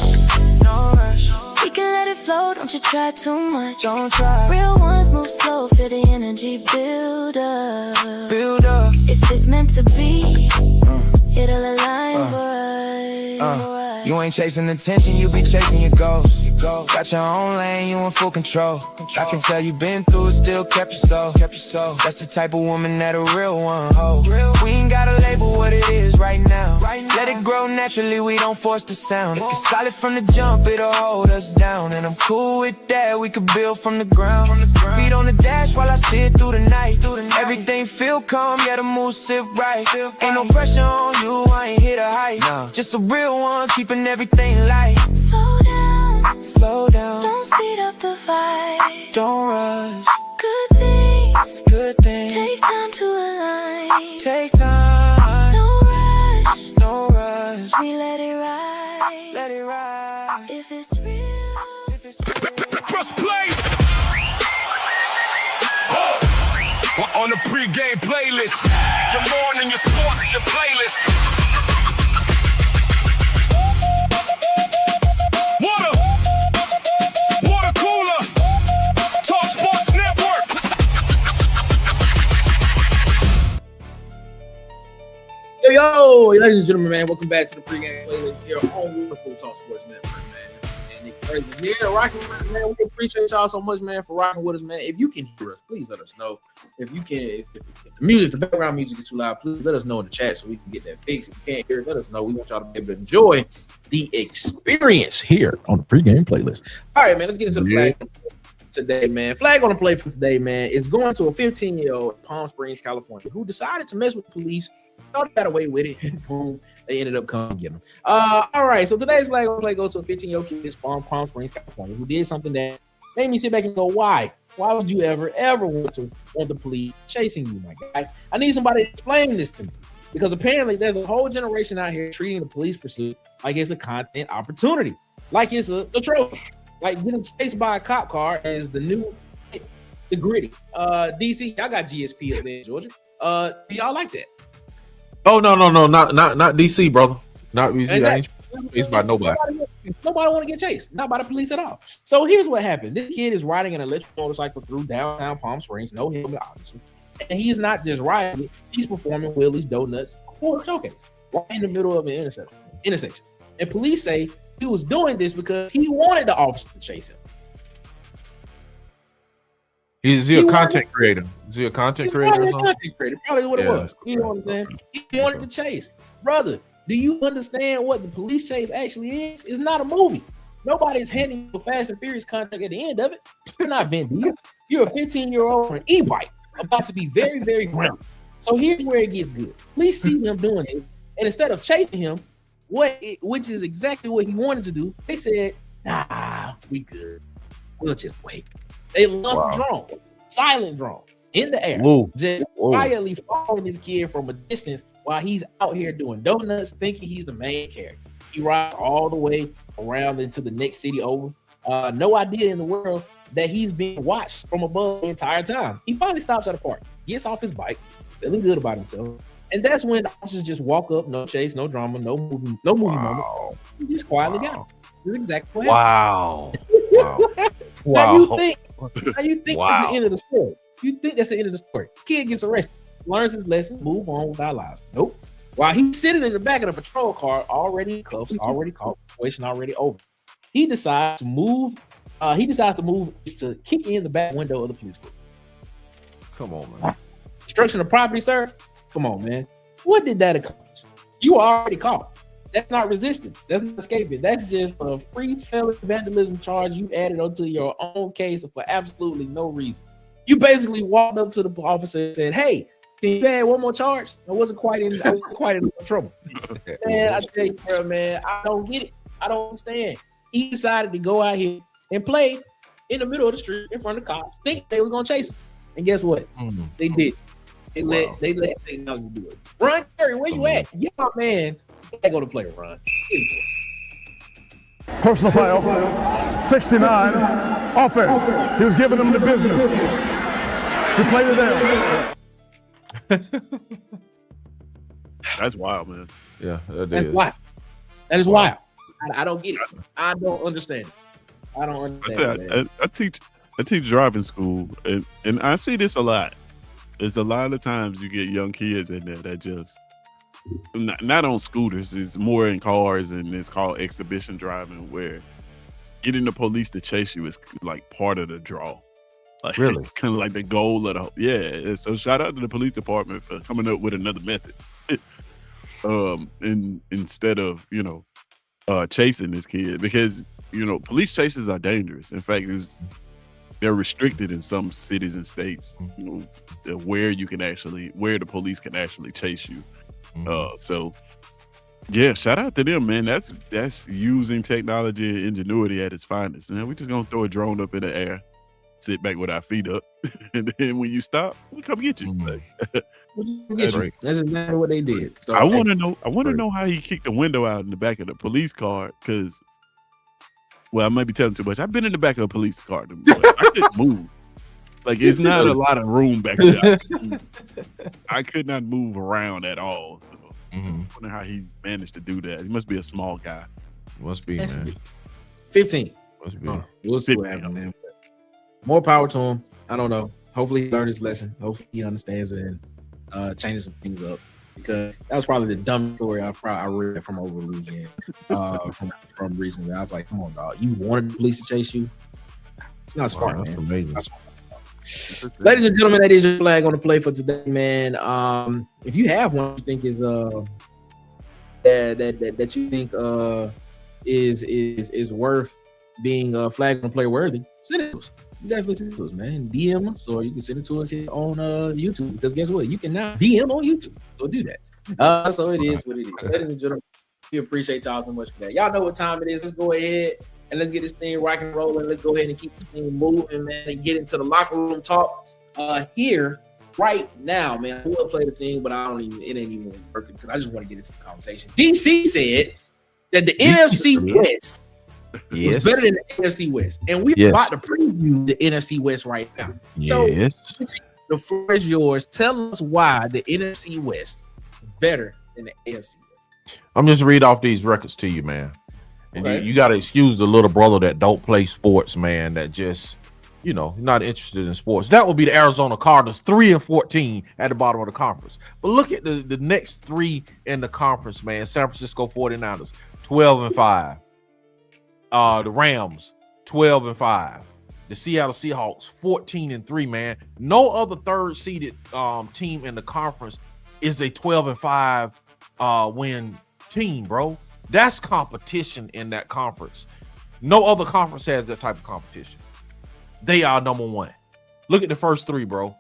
No rush, we can let it flow, don't you try too much. don't try, Real ones move slow, feel the energy build up. build up. If it's meant to be, it'll align for us. You ain't chasing attention, you be chasing your goals. Got your own lane, you in full control. I can tell you been through it, still kept your soul. That's the type of woman that a real one holds. We ain't gotta label what it is right now. Let it grow naturally, we don't force the sound. If it's solid from the jump, it'll hold us down. And I'm cool with that, we could build from the ground. Feet on the dash while I steer through the night. Everything feel calm, yeah, the mood sit right. Ain't no pressure on you, I ain't here to hype. Just a real one, keeping everything light. Slow down, Slow down, don't speed up the vibe. don't rush. Good things Good thing, take time to align. take time, No rush, no rush. we let it ride. Let it ride. If it's real, If it's real. Press play. On the pregame play. playlist. Your morning, your sports, your playlist. Water cooler. Talk Sports Network. Yo, ladies and gentlemen, man, welcome back to the pregame playlist here on Wonderful Talk Sports Network, man. And Nick Crazy here, rocking with us, man. We appreciate y'all so much, man, for rocking with us, man. If you can hear us, please let us know. If you can, if the background music is too loud, please let us know in the chat so we can get that fixed. If you can't hear it, let us know. We want y'all to be able to enjoy the experience here on the pregame playlist. All right, man, let's get into the flag today, man. Flag on the play for today, man, is going to a 15-year-old in Palm Springs, California, who decided to mess with the police. Thought they got away with it, and boom, they ended up coming and getting him. All right, so today's flag on the play goes to a 15-year-old kid in Palm Springs, California, who did something that made me sit back and go, why? Why would you ever want the police chasing you, my guy? I need somebody to explain this to me, because apparently there's a whole generation out here treating the police pursuit like it's a content opportunity, like it's a trophy, like getting chased by a cop car is the new, the gritty. DC, y'all got GSP up there in Georgia. Do y'all like that? Oh no, not DC, brother. Not DC. Exactly. I ain't chased by nobody. Nobody want to get chased, not by the police at all. So here's what happened. This kid is riding an electric motorcycle through downtown Palm Springs, no helmet, obviously. And he is not just riding it, he's performing wheelies, donuts for a showcase right in the middle of an intersection. And police say he was doing this because he wanted the officer to chase him. Is he a content creator? Is he a content creator or something? Content creator, probably what it was. You know what I'm saying? He wanted to chase. Brother, do you understand what the police chase actually is? It's not a movie. Nobody's handing you a Fast and Furious contract at the end of it. You're not Vin Diesel. You're a 15-year-old on an e-bike about to be very, very grounded. So here's where it gets good. Police see him doing it, and instead of chasing him, which is exactly what he wanted to do, they said, nah, we good. We'll just wait. They launched a drone, silent drone, in the air, just quietly following this kid from a distance while he's out here doing donuts, thinking he's the main character. He rides all the way around into the next city over. No idea in the world that he's being watched from above the entire time. He finally stops at a park, gets off his bike, feeling good about himself. And that's when the officers just walk up, no chase, no drama, no movie moment. He just quietly got him. That's exactly what happened. Now you think that's the end of the story. You think that's the end of the story. Kid gets arrested, learns his lesson, move on with our lives. Nope. While he's sitting in the back of the patrol car, already in cuffs, already caught, situation already over. He decides to move to kick in the back window of the police car. Come on, man. Destruction of property, sir? Come on, man. What did that accomplish? You are already caught. That's not resisting. That's not escaping. That's just a free felony vandalism charge you added onto your own case for absolutely no reason. You basically walked up to the officer and said, "Hey, can you add one more charge? I wasn't quite in trouble." Man, I tell you, bro, man, I don't get it. I don't understand. He decided to go out here and play in the middle of the street in front of the cops, think they were gonna chase him. And guess what? They did. They let technology do it. Ron Terry, where you at? Get my man. I go to play, Ron. Personal foul, 69, offense. He was giving them the business. He played it there. That's wild, man. Yeah, that's wild. That is wild. I don't get it. I don't understand it. I don't understand. I teach driving school, and I see this a lot. There's a lot of times you get young kids in there that just not on scooters. It's more in cars, and it's called exhibition driving, where getting the police to chase you is like part of the draw. Like, really, it's kind of like the goal of the So shout out to the police department for coming up with another method. Instead of chasing this kid, because police chases are dangerous. In fact, they're restricted in some cities and states, where the police can actually chase you. So yeah, shout out to them, man. That's using technology and ingenuity at its finest. And we're just gonna throw a drone up in the air, sit back with our feet up, and then when you stop, we come get you. That's exactly what they did. So, I want to know how he kicked the window out in the back of the police car, because, well, I might be telling too much. I've been in the back of a police car. I couldn't move. Like it's not a lot of room back there. I could not move around at all. I wonder how he managed to do that. He must be a small guy. Must be, man. 15. Must be. We'll see what happens, man. More power to him. I don't know. Hopefully he learned his lesson. Hopefully he understands it and changes some things up. Because that was probably the dumbest story I read from over the weekend. From recently. I was like, come on, dog. You wanted the police to chase you? It's not smart, man. That's amazing. Ladies and gentlemen, that is your flag on the play for today, man. If you have one you think is that you think is worth being flag on the play worthy, send it to us. Definitely send it to us, man. DM us, or you can send it to us here on YouTube. Because guess what? You can now DM on YouTube. So do that. So it is what it is. Ladies and gentlemen, we appreciate y'all so much for that. Y'all know what time it is. Let's go ahead and let's get this thing rock and rolling. Let's go ahead and keep this thing moving, man, and get into the locker room talk here right now, man. I will play the thing, but it ain't even working because I just want to get into the conversation. DC said that the NFC West was better than the NFC West. And we're about to preview the NFC West right now. So the floor is yours. Tell us why the NFC West is better than the AFC West. I'm just read off these records to you, man. And you got to excuse the little brother that don't play sports, man, that just, not interested in sports. That would be the Arizona Cardinals, 3-14 at the bottom of the conference. But look at the next three in the conference, man. San Francisco 49ers, 12-5. The Rams, 12-5. The Seattle Seahawks, 14-3, man. No other third-seeded team in the conference is a 12-5 win team, bro. That's competition in that conference. No other conference has that type of competition. They are number one. Look at the first three, bro.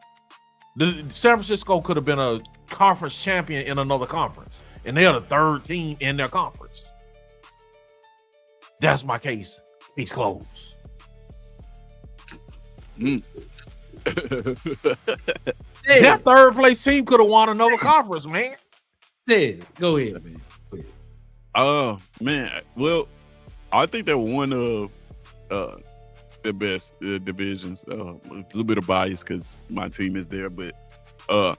The San Francisco could have been a conference champion in another conference, and they're the third team in their conference. That's my case. Case closed. That third place team could have won another conference, man. Go ahead, man. Man. Well, I think they're one of the best divisions. A little bit of bias because my team is there, but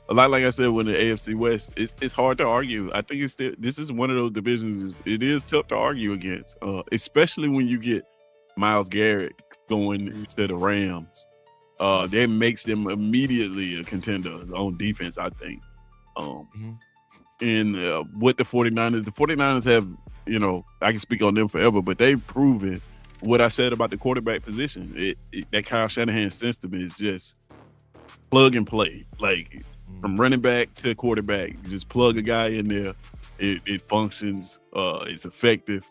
like I said, when the AFC West, it's hard to argue. I think this is one of those divisions. It is tough to argue against, especially when you get Myles Garrett going to the Rams. That makes them immediately a contender on defense, I think. And with the 49ers have, I can speak on them forever, but they've proven what I said about the quarterback position. That Kyle Shanahan system is just plug and play. Like from running back to quarterback, you just plug a guy in there. It functions. It's effective.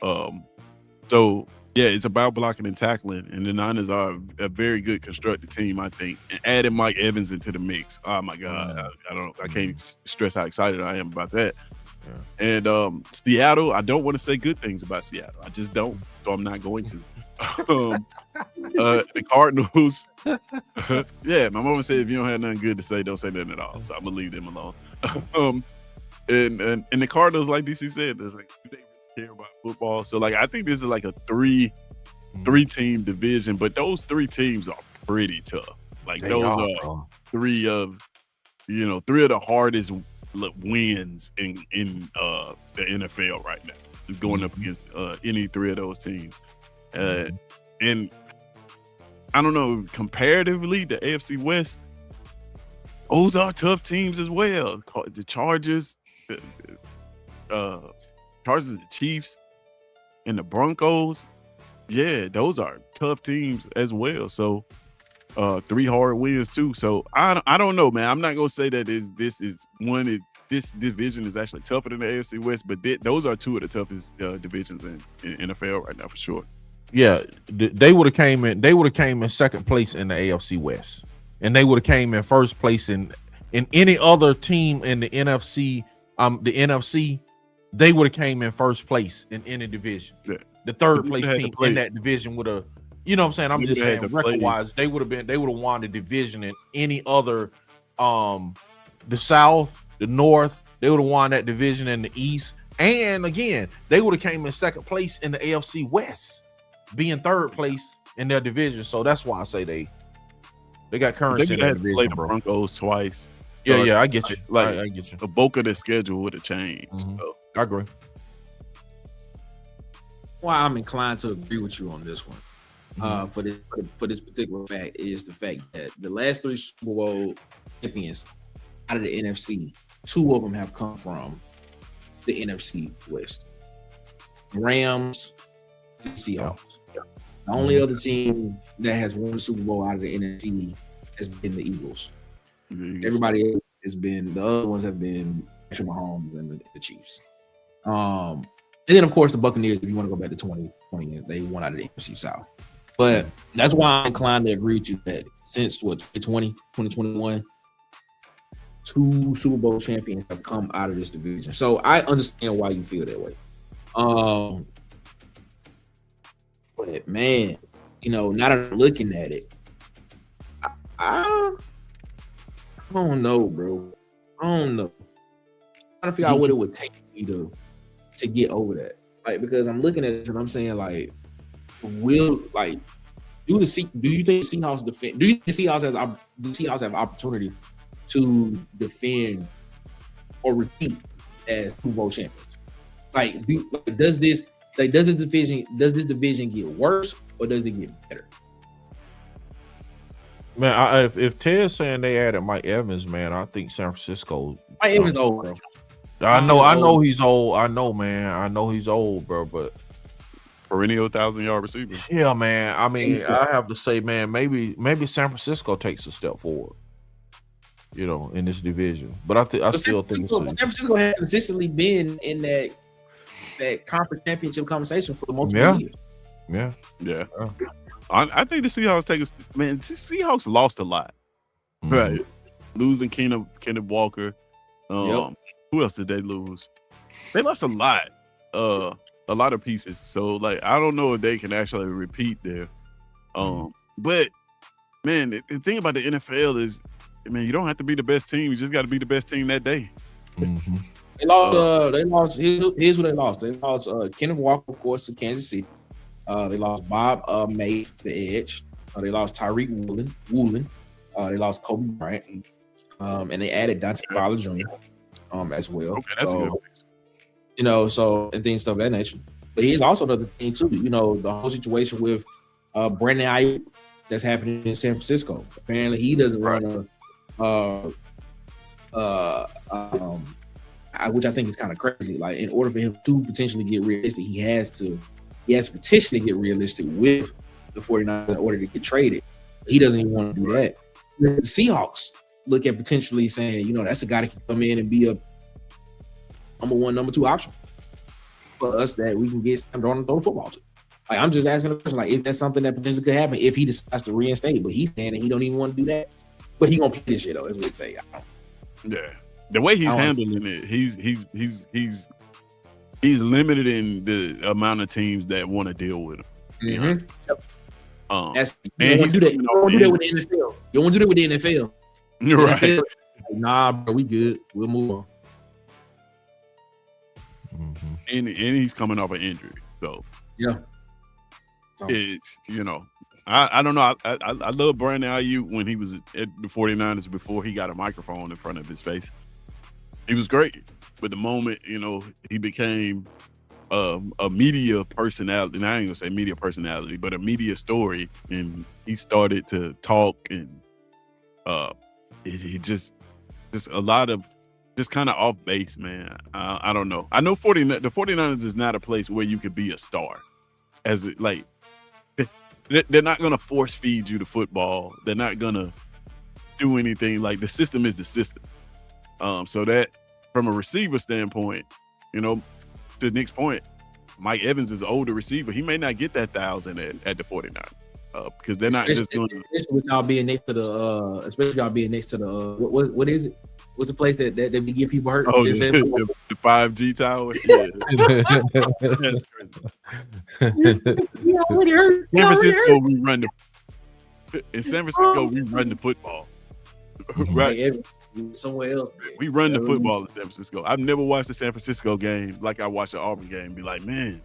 So yeah, it's about blocking and tackling, and the Niners are a very good constructed team, I think. And adding Mike Evans into the mix, oh my God, I can't stress how excited I am about that. Yeah. And Seattle, I don't want to say good things about Seattle. I just don't, so I'm not going to. The Cardinals, yeah, my mama said if you don't have nothing good to say, don't say nothing at all. So I'm gonna leave them alone. And the Cardinals, like DC said, there's like they care about football. So like I think this is like a three team division, but those three teams are pretty tough. Like those are three of the hardest wins in the NFL right now, going up against any three of those teams. And I don't know, comparatively, the AFC West, those are tough teams as well. The Chargers, the Chiefs, and the Broncos. Yeah, those are tough teams as well. So, 3 hard wins too. So I don't know, man. I'm not gonna say that this division is actually tougher than the AFC West, but those are 2 of the toughest divisions in NFL right now for sure. Yeah, they would have came in second place in the AFC West, and they would have came in first place in any other team in the NFC. The NFC, they would have came in first place in any division. Yeah. The third place team in that division would have, you know what I'm saying? I'm just saying record wise, they would have won the division in any other, the South, the North, they would have won that division in the East. And again, they would have came in second place in the AFC West, being third place in their division. So that's why I say They got They currency in could that have to play division, the bro. Broncos twice. Yeah, I get you. Like I get you. the bulk of their schedule would have changed. Mhm. So. I agree. Why I'm inclined to agree with you on this one. For this particular fact is the fact that the last 3 Super Bowl champions out of the NFC, 2 of them have come from the NFC West. The Rams and the Seahawks. The only other team that has won the Super Bowl out of the NFC has been the Eagles. Everybody else has been, the other ones have been Patrick Mahomes and the Chiefs. And then, of course, the Buccaneers, if you want to go back to 2020, they won out of the NFC South. But that's why I'm inclined to agree with you that since 2020, 2021, 2 Super Bowl champions have come out of this division. So I understand why you feel that way. But man, now that I'm looking at it, I don't know, bro. I don't know. I'm trying to figure out what it would take me to get over that. Like, because I'm looking at it and I'm saying, like, do you think Seahawks defend? Do you think the Seahawks have opportunity to defend or repeat as Super Bowl champions? Like, does this division get worse or does it get better? Man, if Ted's saying they added Mike Evans, man, I think San Francisco. Mike Evans old, bro. I know he's old. I know, man. I know he's old, bro. But perennial 1,000-yard receiver. Yeah, man. I mean, I have to say, man, maybe San Francisco takes a step forward, in this division. But I still think San Francisco has consistently been in that conference championship conversation for multiple years. Yeah. I think the Seahawks the Seahawks lost a lot. Mm-hmm. Right. Losing Kenneth Walker. Who else did they lose? They lost a lot. A lot of pieces. So, like, I don't know if they can actually repeat there. But man, the thing about the NFL is, man, you don't have to be the best team. You just got to be the best team that day. Mm-hmm. They lost. Here's what they lost. They lost Kenneth Walker, of course, to Kansas City. They lost Bob May, the edge. They lost Tyreek Woolen. They lost Kobe Bryant. And they added Dante Fowler Jr. As well. Okay, that's good. So and things of that nature. But here's also another thing too. The whole situation with Brandon Ayuk that's happening in San Francisco. Apparently, he doesn't run which I think is kind of crazy. Like, in order for him to potentially get realistic, he has to potentially get realistic with the 49ers in order to get traded. He doesn't even want to do that. The Seahawks look at potentially saying, that's a guy that can come in and be a number 1, number 2 option for us that we can get Sam Darnold to throw the football to. Like, I'm just asking a question, like, if that's something that potentially could happen if he decides to reinstate, but he's saying that he don't even want to do that. But he gonna play this shit though, that's what he say. Yeah, the way he's handling it, he's limited in the amount of tems that want to deal with him. Mm-hmm. Yep. You don't want to do that. You don't want to do that with the NFL. You don't want to do that with the NFL. You're right. NFL, nah, bro, we good. We'll move on. Mm-hmm. And he's coming off an injury, so yeah. It's I don't know. I love Brandon Ayuk when he was at the 49ers before he got a microphone in front of his face. He was great, but the moment he became a media personality, and I ain't gonna say media personality, but a media story, and he started to talk, and he just a lot of just kind of off base, man. I don't know. I know the 49ers is not a place where you could be a star. They're not going to force feed you the football. They're not going to do anything. Like, the system is the system. So that from a receiver standpoint, to Nick's point, Mike Evans is an older receiver. He may not get that 1,000 at the 49ers because they're not just going to. Especially with y'all being next to the, what is it? What's the place that we get people hurt? Oh, the 5G tower. Yeah. That's crazy. Already hurt. San Francisco, we run the football. Right. Somewhere else. We run the football in San Francisco. I've never watched a San Francisco game like I watched an Auburn game. Be like, man,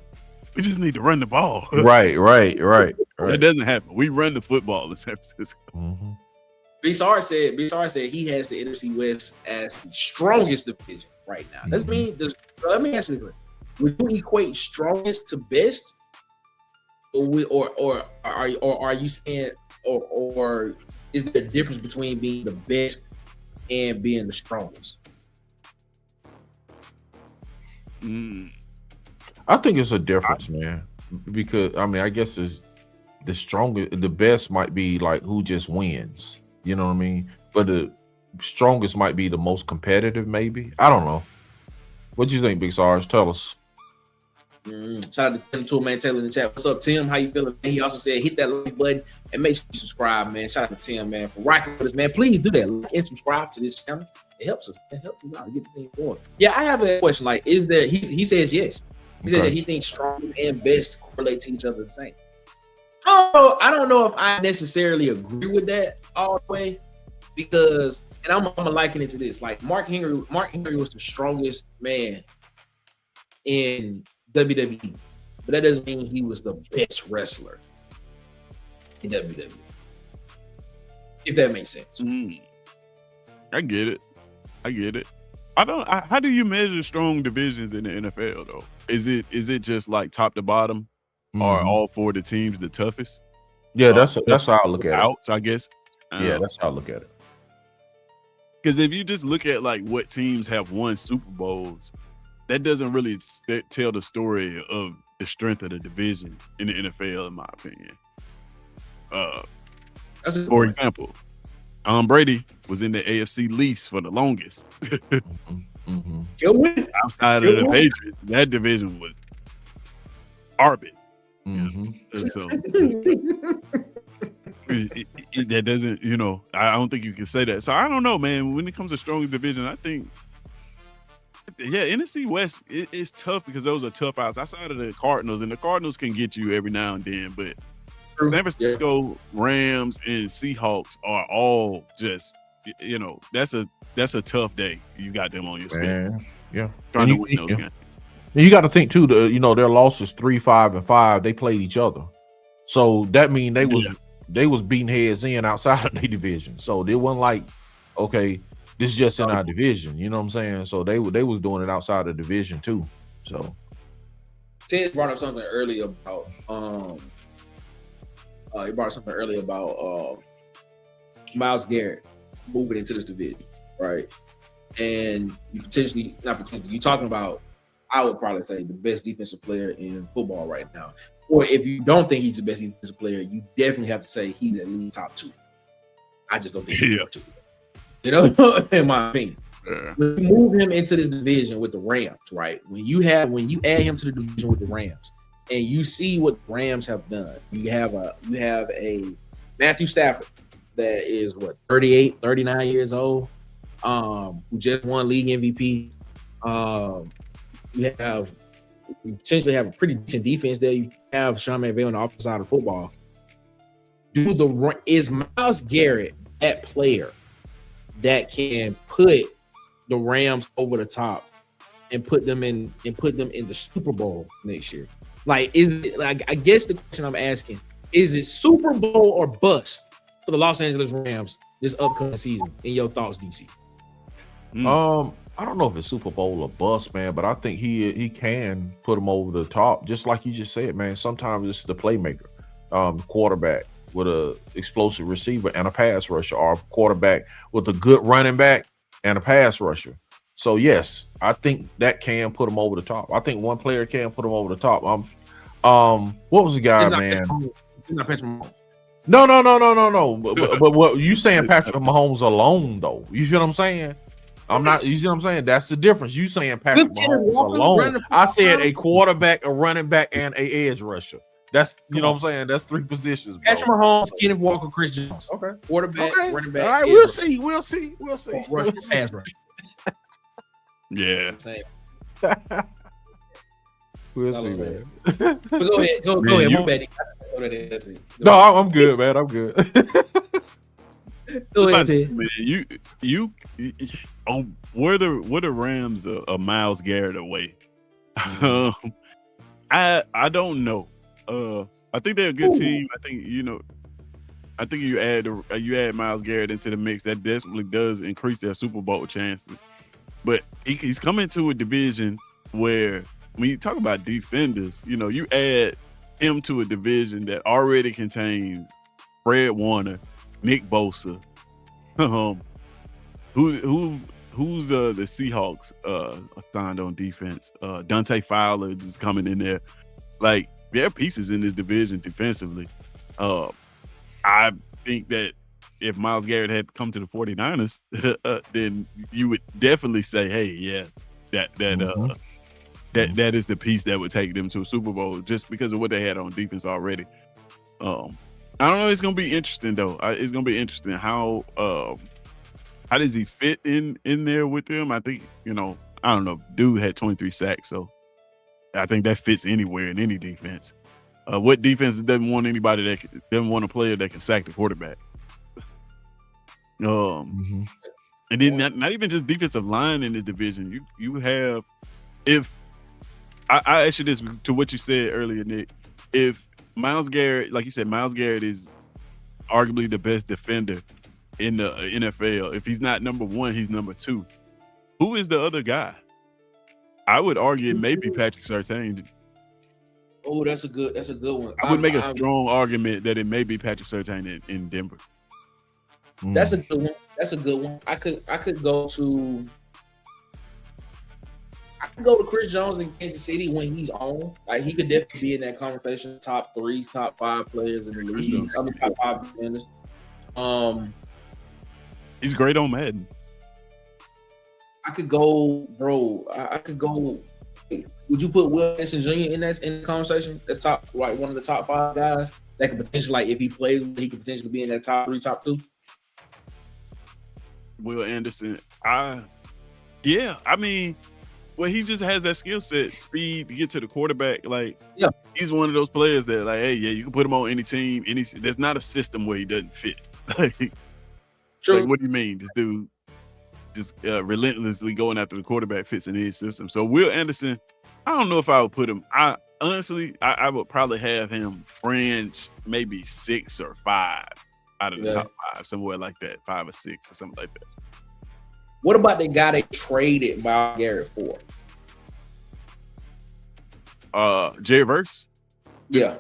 we just need to run the ball. Right. That doesn't happen. We run the football in San Francisco. Mm-hmm. Big Sar said he has the NFC West as the strongest division right now. Does mean let me ask you this: would you equate strongest to best, or are you saying or is there a difference between being the best and being the strongest? I think it's a difference, man. Because I mean, I guess it's the strongest, the best might be like who just wins. You know what I mean? But the strongest might be the most competitive, maybe. I don't know. What do you think, Big Sarge? Tell us. Shout out to Tim Toolman Taylor in the chat. What's up, Tim? How you feeling? He also said hit that like button and make sure you subscribe, man. Shout out to Tim, man, for rocking with us, man. Please do that. Like and subscribe to this channel. It helps us. It helps us out to get the thing going. Yeah, I have a question. Like, is there? He says yes. He said that he thinks strong and best correlate to each other the same. I don't know if I necessarily agree with that all the way, because, and I'm gonna liken it to this. Like Mark Henry was the strongest man in WWE, but that doesn't mean he was the best wrestler in WWE. If that makes sense. I get it. How do you measure strong divisions in the NFL though? Is it just like top to bottom? Are all four of the teams the toughest? Yeah, that's how I look at it. I guess. Yeah, that's how I look at it. Because if you just look at like what teams have won Super Bowls, that doesn't really tell the story of the strength of the division in the NFL, in my opinion. For example, Brady was in the AFC least for the longest. Outside of the Patriots, that division was garbage. So that doesn't, I don't think you can say that. So I don't know, man. When it comes to strong division, I think, NFC West is tough because those are tough outs outside of the Cardinals, and the Cardinals can get you every now and then. But San Francisco, Rams, and Seahawks are all just, that's a tough day. You got them on your schedule. Yeah, trying to win those games. You got to think too. Their losses 3-5-5. They played each other, so that means they was beating heads in outside of their division. So they wasn't like, okay, this is just in our division. You know what I'm saying? So they was doing it outside of the division too. So Ted brought up something earlier about Myles Garrett moving into this division, right? And you talking about, I would probably say, the best defensive player in football right now. Or if you don't think he's the best defensive player, you definitely have to say he's at least top 2. I just don't think he's top 2. In my opinion. Yeah. When you move him into this division with the Rams, right? When you add him to the division with the Rams, and you see what the Rams have done, you have a Matthew Stafford that is 38, 39 years old, who just won league MVP. You potentially have a pretty decent defense there. You have Sean McVay on the opposite side of football. Is Myles Garrett that player that can put the Rams over the top and put them in the Super Bowl next year? Like, I guess the question I'm asking, is it Super Bowl or bust for the Los Angeles Rams this upcoming season? In your thoughts, DC? I don't know if it's Super Bowl or bust, man, but I think he can put them over the top, just like you just said, man. Sometimes it's the playmaker, quarterback with a explosive receiver and a pass rusher, or a quarterback with a good running back and a pass rusher. So yes, I think that can put them over the top. I think one player can put them over the top. What was the guy, man? Not Patrick Mahomes. No. But what you saying, Patrick Mahomes alone, though? You see what I'm saying? I'm not. You see what I'm saying? That's the difference. You saying Patrick Mahomes alone? I said a quarterback, a running back, and a edge rusher. That's what I'm saying. That's 3 positions. Bro. Patrick Mahomes, Kenneth Walker, Chris Jones. Okay. Quarterback, running back. All right, we'll see. Pass rush. Yeah. We'll see, man. But go ahead. Go ahead. No, I'm good, man. I'm good. Go ahead, Ted. You were the Rams a Myles Garrett away? I don't know. I think they're a good team. I think I think you add Myles Garrett into the mix. That definitely does increase their Super Bowl chances. But he's coming to a division where when you talk about defenders, you know, you add him to a division that already contains Fred Warner, Nick Bosa, who's the Seahawks signed on defense, Dante Fowler just coming in there. Like, there are pieces in this division defensively. I think that if Myles Garrett had come to the 49ers, then you would definitely say, hey, yeah, that is the piece that would take them to a Super Bowl just because of what they had on defense already. I don't know. It's going to be interesting, though. It's going to be interesting how does he fit in there with them? I think, you know, I don't know. Dude had 23 sacks, so I think that fits anywhere in any defense. What defense doesn't want anybody that doesn't want a player that can sack the quarterback? And then not even just defensive line in this division. You have, if I ask you this to what you said earlier, Nick, if Myles Garrett, like you said, Myles Garrett is arguably the best defender in the NFL. If he's not number one, he's number two. Who is the other guy? I would argue it may be Patrick Surtain. Oh, that's a good one. I would make a strong argument that it may be Patrick Surtain in Denver. That's a good one. I could go to Chris Jones in Kansas City when he's on. Like, he could definitely be in that conversation. Top 3, top 5 players in the league. I mean, top 5 defenders. He's great on Madden. I could go, bro. I could go. Would you put Will Anderson Jr. in the conversation? That's top, like one of the top 5 guys that could potentially, like, if he plays, he could potentially be in that top 3, top 2. Will Anderson, yeah. I mean, well, he just has that skill set, speed to get to the quarterback. Like, yeah, he's one of those players that, like, hey, yeah, you can put him on any team. There's not a system where he doesn't fit. True. Like, what do you mean? This dude just relentlessly going after the quarterback fits in his system. So Will Anderson, I don't know if I would put him. I would probably have him fringe maybe 6 or 5 out of the top 5, somewhere like that, 5 or 6 or something like that. What about the guy they traded Myles Garrett for? Jerry Verse? Yeah.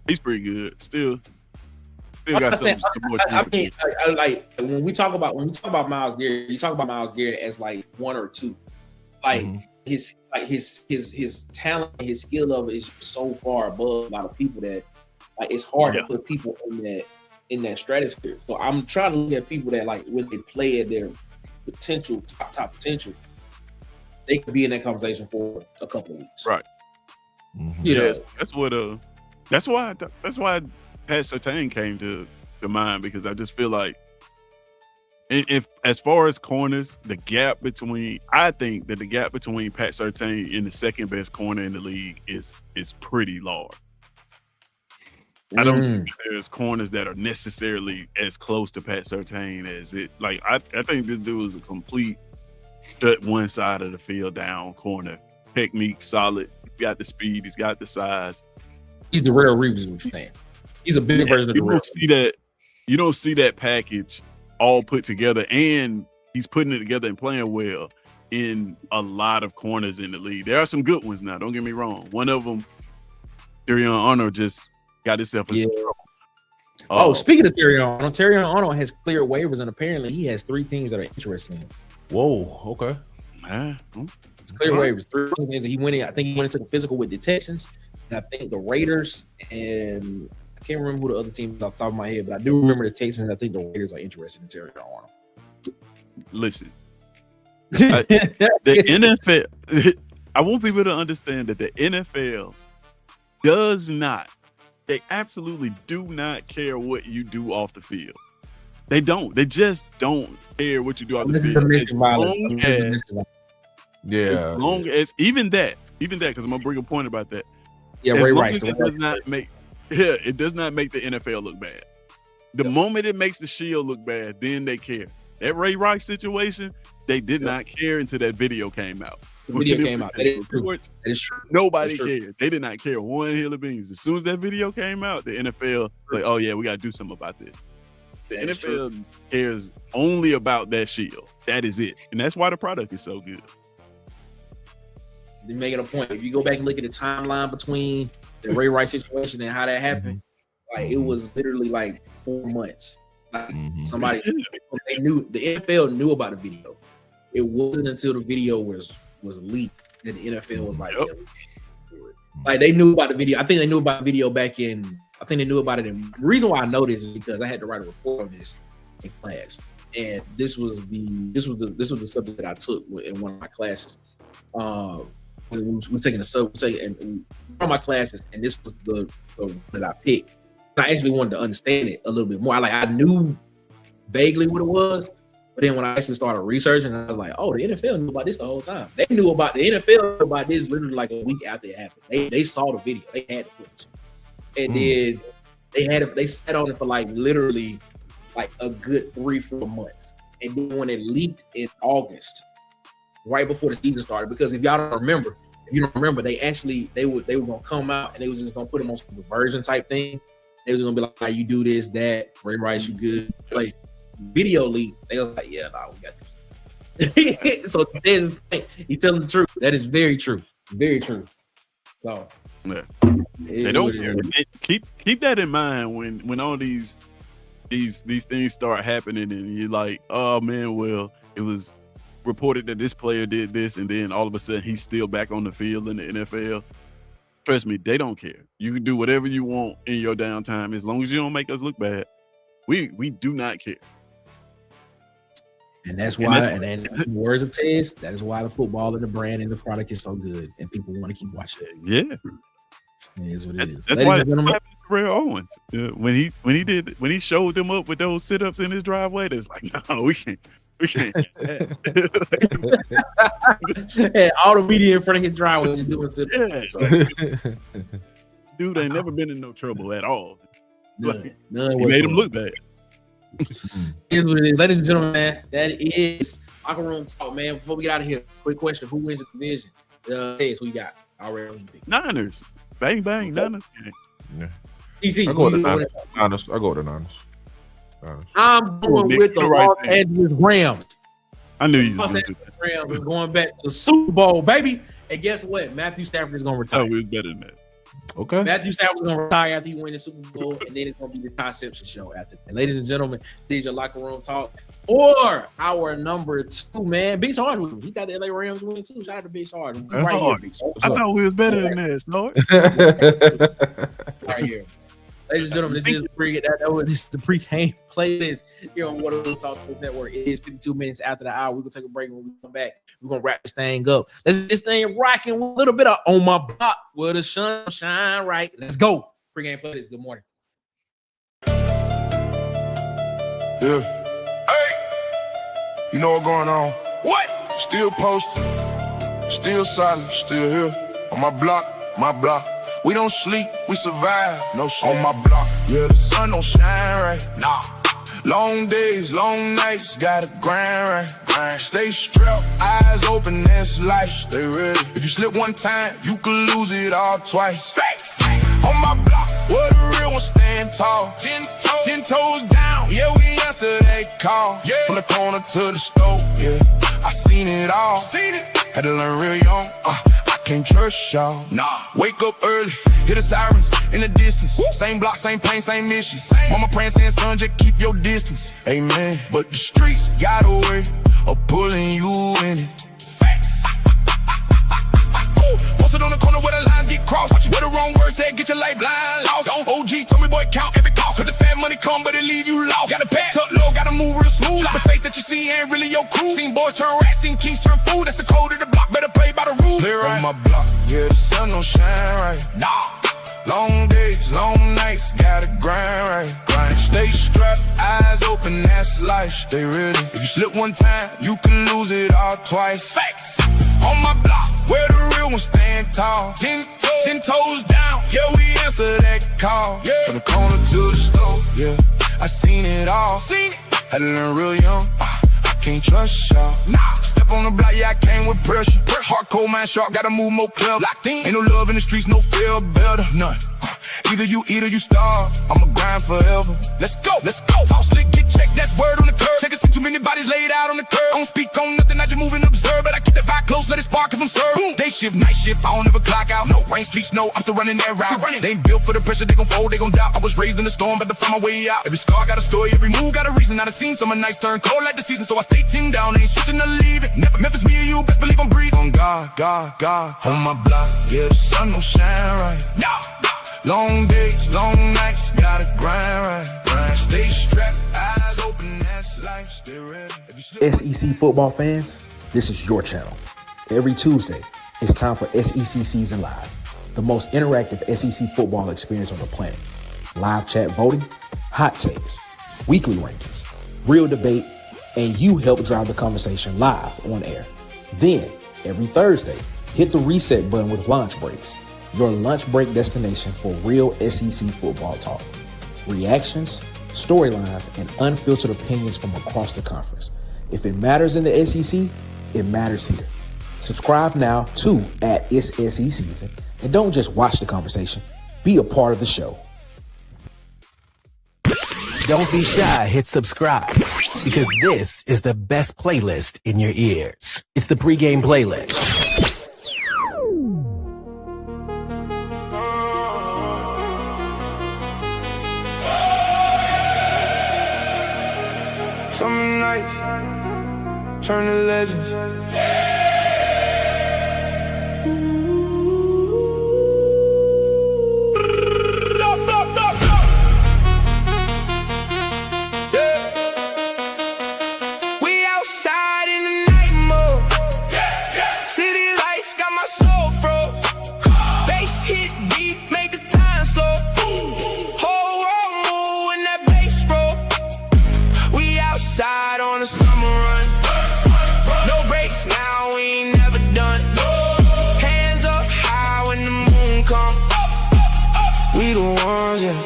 He's pretty good. Still got some more. I mean, like when we talk about Myles Garrett, you talk about Myles Garrett as like 1 or 2. Like his talent and his skill level is so far above a lot of people that, like, it's hard to put people in that stratosphere. So I'm trying to look at people that, like, when they play at their potential, top potential, they could be in that conversation for a couple of weeks. Right. You know, that's why Pat Surtain came to mind, because I just feel like if as far as corners, I think that the gap between Pat Surtain and the second best corner in the league is pretty large. I don't think there's corners that are necessarily as close to Pat Surtain as it. Like, I think this dude is a complete shut one side of the field down corner. Technique solid. He's got the speed. He's got the size. He's the Rare Reeves, is what you're saying. He's a bigger version of the Rare. You don't see that package all put together, and he's putting it together and playing well in a lot of corners in the league. There are some good ones now. Don't get me wrong. One of them, Terrion Arnold, just got himself in some trouble. Speaking of Terrion Arnold has cleared waivers, and apparently he has 3 teams that are interested in him. Whoa, okay. It's clear waivers. 3 teams that he went in. I think he went into the physical with the Texans, and I think the Raiders, and I can't remember who the other teams off the top of my head, but I do remember the Texans, and I think the Raiders are interested in Terrion Arnold. Listen, the NFL, I want people to understand that the NFL they absolutely do not care what you do off the field. They don't. They just don't care what you do off the field. As long as even that, because I'm gonna bring a point about that. Yeah, as Ray long Rice. as it does not make the NFL look bad. The moment it makes the Shield look bad, then they care. That Ray Rice situation, they did not care until that video came out. The video came out. That is true. Reports, That is true. nobody cared. They did not care one hill of beans. As soon as that video came out, the NFL like, oh yeah, we got to do something about this. The NFL cares only about that shield. That is it, and that's why the product is so good. They're making a point. If you go back and look at the timeline between the Ray Rice situation and how that happened, like it was literally like 4 months. Like somebody, they knew, the NFL knew about the video. It wasn't until the video was leaked that the NFL was like, yeah, we can't do it. Like they knew about the video. I think they knew about the video back in. I think they knew about it. And the reason why I know this is because I had to write a report on this in class, and this was the subject that I took in one of my classes. We're taking a subject and one of my classes, and this was the that I picked. I actually wanted to understand it a little bit more. I knew vaguely what it was, but then when I actually started researching, I was like, oh, the NFL knew about this the whole time. They knew about the NFL about this literally like a week after it happened. They saw the video. They had the footage. And then they sat on it for like literally like a good 3-4 months. And then when it leaked in August, right before the season started, because if you don't remember, they were gonna come out and they was just gonna put them on some version type thing. They was gonna be like, you do this, that, Ray Rice, you good. Like video leak, they was like, yeah, nah, we got this. So then he telling the truth. That is very true. Very true. So yeah. They don't care. Keep that in mind when all these things start happening and you're like, oh man, well, it was reported that this player did this and then all of a sudden he's still back on the field in the NFL. Trust me, they don't care. You can do whatever you want in your downtime as long as you don't make us look bad. We do not care. And that's why, and in the words of Tez, that is why the football and the brand and the product is so good and people want to keep watching it. Yeah. It is what it is. That's why it happened to Terrell Owens. When he showed them up with those sit-ups in his driveway, it's like, no, we can't. And all the media in front of his driveway was doing sit-ups. So. Dude ain't never been in no trouble at all. None he made him look bad. Here's what it is. Ladies and gentlemen, man, that is locker room talk, man. Before we get out of here, quick question. Who wins the division? Tez, who you got? Already. Niners. Bang, bang, Niners. Yeah. DC, I go with the Niners. I go with the Niners. I'm going with the Los Angeles Rams. I knew you. Los Angeles Rams is going back to the Super Bowl, baby. And guess what? Matthew Stafford is going to retire. Oh, it's better than that. Okay. Matthew Stafford is going to retire after he wins the Super Bowl, and then it's going to be the Conception show after that. Ladies and gentlemen, this is your locker room talk. Or our number 2, man. Big Sarge with him. He got the LA Rams winning too. Shout out to Big Sarge. Right here, Big Sarge. I thought we was better than that, Snort. Right here. Ladies and gentlemen, this is the pregame playlist here on Waterloo Talk Sports Network. It is 52 minutes after the hour. We're going to take a break. When we come back, we're going to wrap this thing up. Let's get this thing rocking with a little bit of On My Block where the sun shine right. Let's go. Pregame playlist. Good morning. Yeah. Hey. You know what's going on? What? Still posted. Still solid. Still here. On my block. My block. We don't sleep, we survive. No shit. On my block, yeah, the sun don't shine right. Nah. Long days, long nights, gotta grind right. Stay strapped, eyes open, that's life. Stay ready. If you slip one time, you could lose it all twice. Facts. On my block, where the real ones stand tall. 10 toes down, yeah, we answer that call. Yeah. From the corner to the stove, yeah. I seen it all. Had to learn real young. Can't trust y'all. Nah. Wake up early, hear the sirens in the distance. Woo. Same block, same pain, same mission. Mama praying, saying, son, just keep your distance. Amen. But the streets got a way of pulling you in it. Facts. Posted on the corner where the lines get crossed. Where the wrong word said, get your lifeline lost. OG told me, boy, count every cost. Cause the fat money come, but it leave you lost. Gotta pack, tuck low, gotta move real smooth. The face that you see ain't really your crew. Seen boys turn rats, seen kings turn food. That's the code of the block, better play by the rules. Play right. On my block, yeah, the sun don't shine right. Nah. Long days, long nights, gotta grind right. Stay strapped, eyes open, that's life. Stay ready. If you slip one time, you can lose it all twice. Facts. On my block, where the real ones stand tall. 10 toes down, yeah, we answer that call. Yeah. From the corner to the stove, yeah, I seen it all. Had to learn real young. I can't trust y'all. Nah. Step on the block, yeah, I came with pressure. Hardcore cold mind sharp, gotta move more clever. Locked in, ain't no love in the streets, no fear better, none. Either you eat or you starve, I'ma grind forever. Let's go, talk slick, get checked, that's word on the curb. Check and see too many bodies laid out on the curb. Don't speak on nothing, I just move and observe. But I keep the vibe close, let it spark if I'm served. Boom. Day shift, night shift, I don't ever clock out. No rain, sleet, snow, I'm still running that route. They ain't built for the pressure, they gon' fold, they gon' doubt. I was raised in the storm, but to find my way out. Every scar got a story, every move got a reason. I done seen summer nights turn cold like the season, so I stay team down, ain't switching to leave it. Never Memphis, me or you, best believe I'm breathing. On God, on my block, yeah, the sun don't shine right. No. Long days, long nights, gotta grind right. Stay strapped, eyes open, that's life, stay ready. SEC football fans, this is your channel. Every Tuesday, it's time for SEC Season Live, the most interactive SEC football experience on the planet. Live chat voting, hot takes, weekly rankings, real debate, and you help drive the conversation live on air. Then, every Thursday, hit the reset button with Lunch Breaks, your lunch break destination for real SEC football talk. Reactions, storylines, and unfiltered opinions from across the conference. If it matters in the SEC, it matters here. Subscribe now to @It'sSEC Season, and don't just watch the conversation, be a part of the show. Don't be shy, hit subscribe, because this is the best playlist in your ears. It's the Pregame Playlist. Summer nights turn to legends. We outside in the night mode. City lights got my soul froze. Bass hit deep, make the time slow. Whole world move when that bass roll. We outside on a summer run. No breaks now, we ain't never done. Hands up high when the moon come. We the ones, yeah.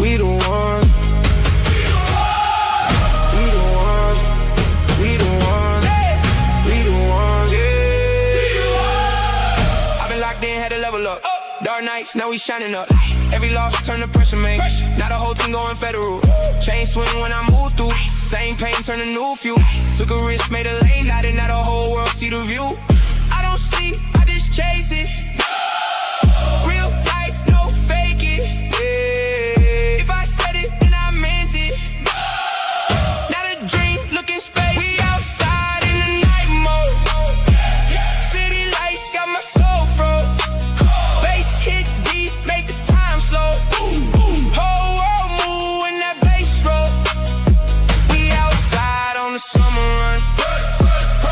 We the ones. We the ones. We the ones. We the ones, yeah. I've been locked in, had to level up. Dark nights, now we shining up. Every loss turn to pressure, man. Now the whole team going federal. Chain swing when I move through. Same pain turn to new fuel. Took a risk, made a lane, now then now the whole world see the view. I don't sleep, I just chase it. Real life, no fake it. Yeah. If I said it, then I meant it. Not a dream, look in space. We outside in the night mode. City lights got my soul froze. Bass hit deep, make the time slow. Whole world move when that bass roll. We outside on the summer run.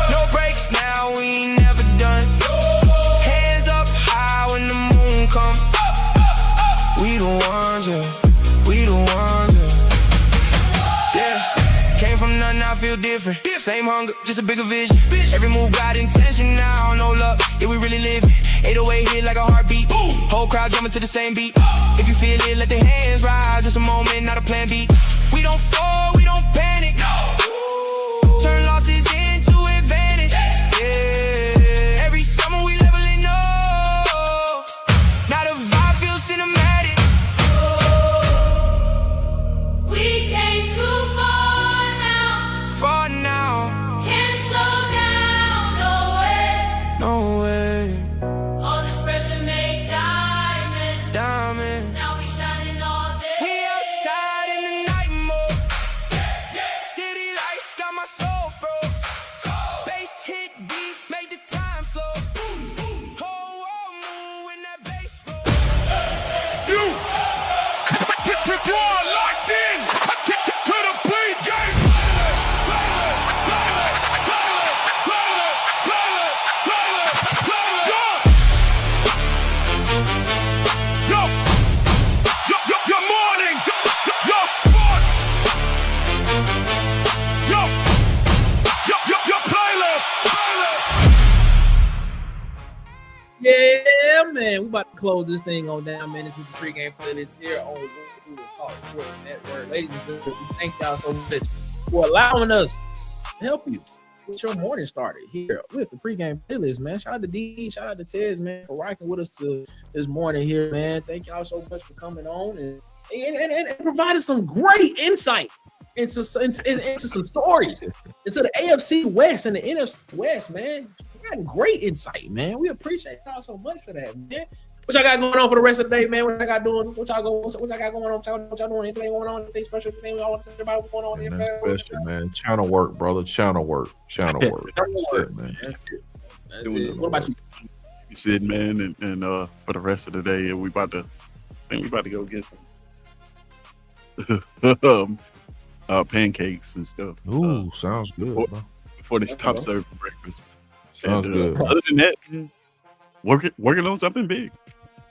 No breaks now, we ain't never done. Hands up high when the moon come. We the ones, yeah. We the ones, yeah. Yeah. Came from nothing, I feel different. Same hunger, just a bigger vision. Every move got intention now, no luck. Yeah, we really live it. 808 hit like a heartbeat. Whole crowd jumping to the same beat. If you feel it, let the hands rise. It's a moment, not a plan B. We don't fall, we don't panic. Turn losses into advantage. Yeah. Every summer we leveling up. Now the vibe feels cinematic. We came too far now. For now, Can't slow down, no way. no way. All this pressure make diamonds. Diamond. Now we shining all day. We outside in the night mode. City lights got my soul froze. Bass hit deep, make the time slow. Whole world move when that bass roll. You are locked in to the pregame. Your morning, your sports, your playlist. Yeah, man. We about to close this thing on down, man. This is the Pregame Playlist here on the Talk Sports Network. Ladies and gentlemen, we thank y'all so much for allowing us to help you get your morning started here with the pregame playlist, man. Shout out to D, shout out to Tez, man, for rocking with us to this morning here, man. Thank y'all so much for coming on and providing some great insight into some stories into the AFC West and the NFC West, man. You got great insight, man. We appreciate y'all so much for that, man. What y'all got going on for the rest of the day, man? What y'all got doing? What y'all got going on? What y'all doing? Anything going on? Anything special? Anything y'all want to say about what's going on in there? Special, man. Channel work, brother. Channel work. That's it, man. That's it. What about you? You said, man, and for the rest of the day, we about to go get some pancakes and stuff. Ooh, sounds good, bro. Before they stop serving breakfast. Sounds good. Other than that, working on something big.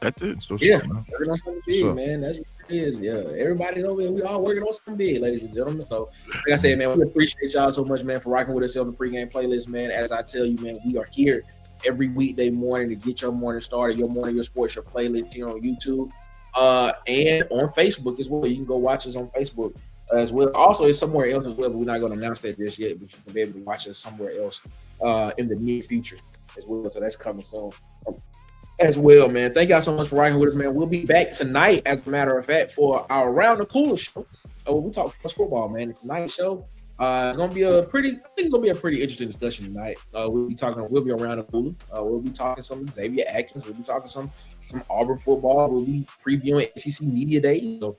That's it. Working on something big, man. That's what it is. Yeah, everybody over here, we all working on something big, ladies and gentlemen. So, like I said, man, we appreciate y'all so much, man, for rocking with us on the pregame playlist, man. As I tell you, man, we are here every weekday morning to get your morning started, your morning, your sports, your playlist here on YouTube and on Facebook as well. You can go watch us on Facebook as well. Also, it's somewhere else as well, but we're not going to announce that just yet. But you can be able to watch us somewhere else in the near future as well. So that's coming soon as well, man. Thank y'all so much for riding with us, man. We'll be back tonight, as a matter of fact, for our Around the Cooler show. We talk football, man. It's tonight's show. It's gonna be a pretty interesting discussion tonight. We'll be around the cooler. We'll be talking some Xavier Atkins. We'll be talking some Auburn football. We'll be previewing SEC Media Day. So,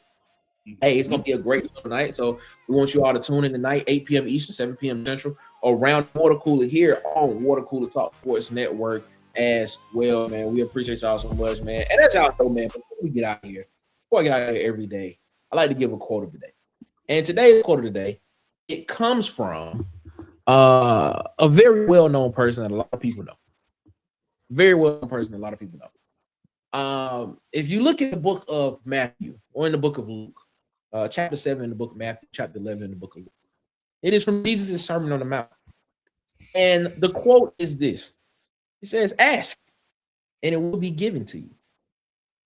hey, it's gonna be a great show tonight. So we want you all to tune in tonight, 8 p.m. Eastern, 7 p.m. Central, around Water Cooler here on Water Cooler Talk Sports Network as well, man. We appreciate y'all so much, man. And as y'all know, man, before I get out of here every day, I like to give a quote of the day. And today's quote of the day, it comes from a very well-known person that a lot of people know. Very well-known person that a lot of people know. If you look at the book of Matthew or in the book of Luke, chapter 7 in the book of Matthew, chapter 11 in the book of Luke, it is from Jesus' Sermon on the Mount. And the quote is this. He says, ask, and it will be given to you.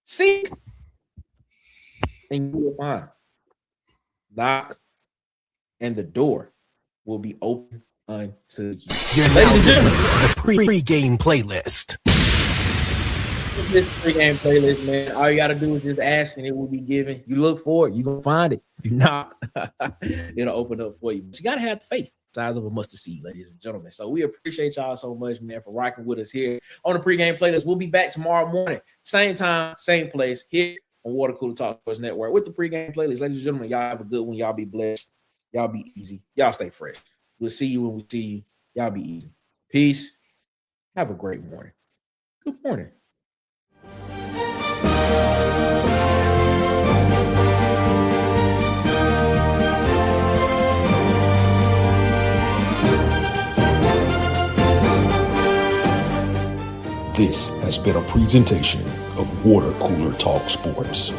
Seek, and you will find. Knock, and the door will be open unto you. You're now listening to the pregame playlist. This pregame playlist, man. All you gotta do is just ask, and it will be given. You look for it, you're gonna find it. If you knock, it'll open up for you. But you gotta have the faith, size of a mustard seed, ladies and gentlemen. So we appreciate y'all so much, man, for rocking with us here on the pregame playlist. We'll be back tomorrow morning, same time, same place, here on Water Cooler Talk Sports Network with the pregame playlist. Ladies and gentlemen, y'all have a good one. Y'all be blessed. Y'all be easy. Y'all stay fresh. We'll see you when we see you. Y'all be easy. Peace. Have a great morning. Good morning. This has been a presentation of Water Cooler Talk Sports.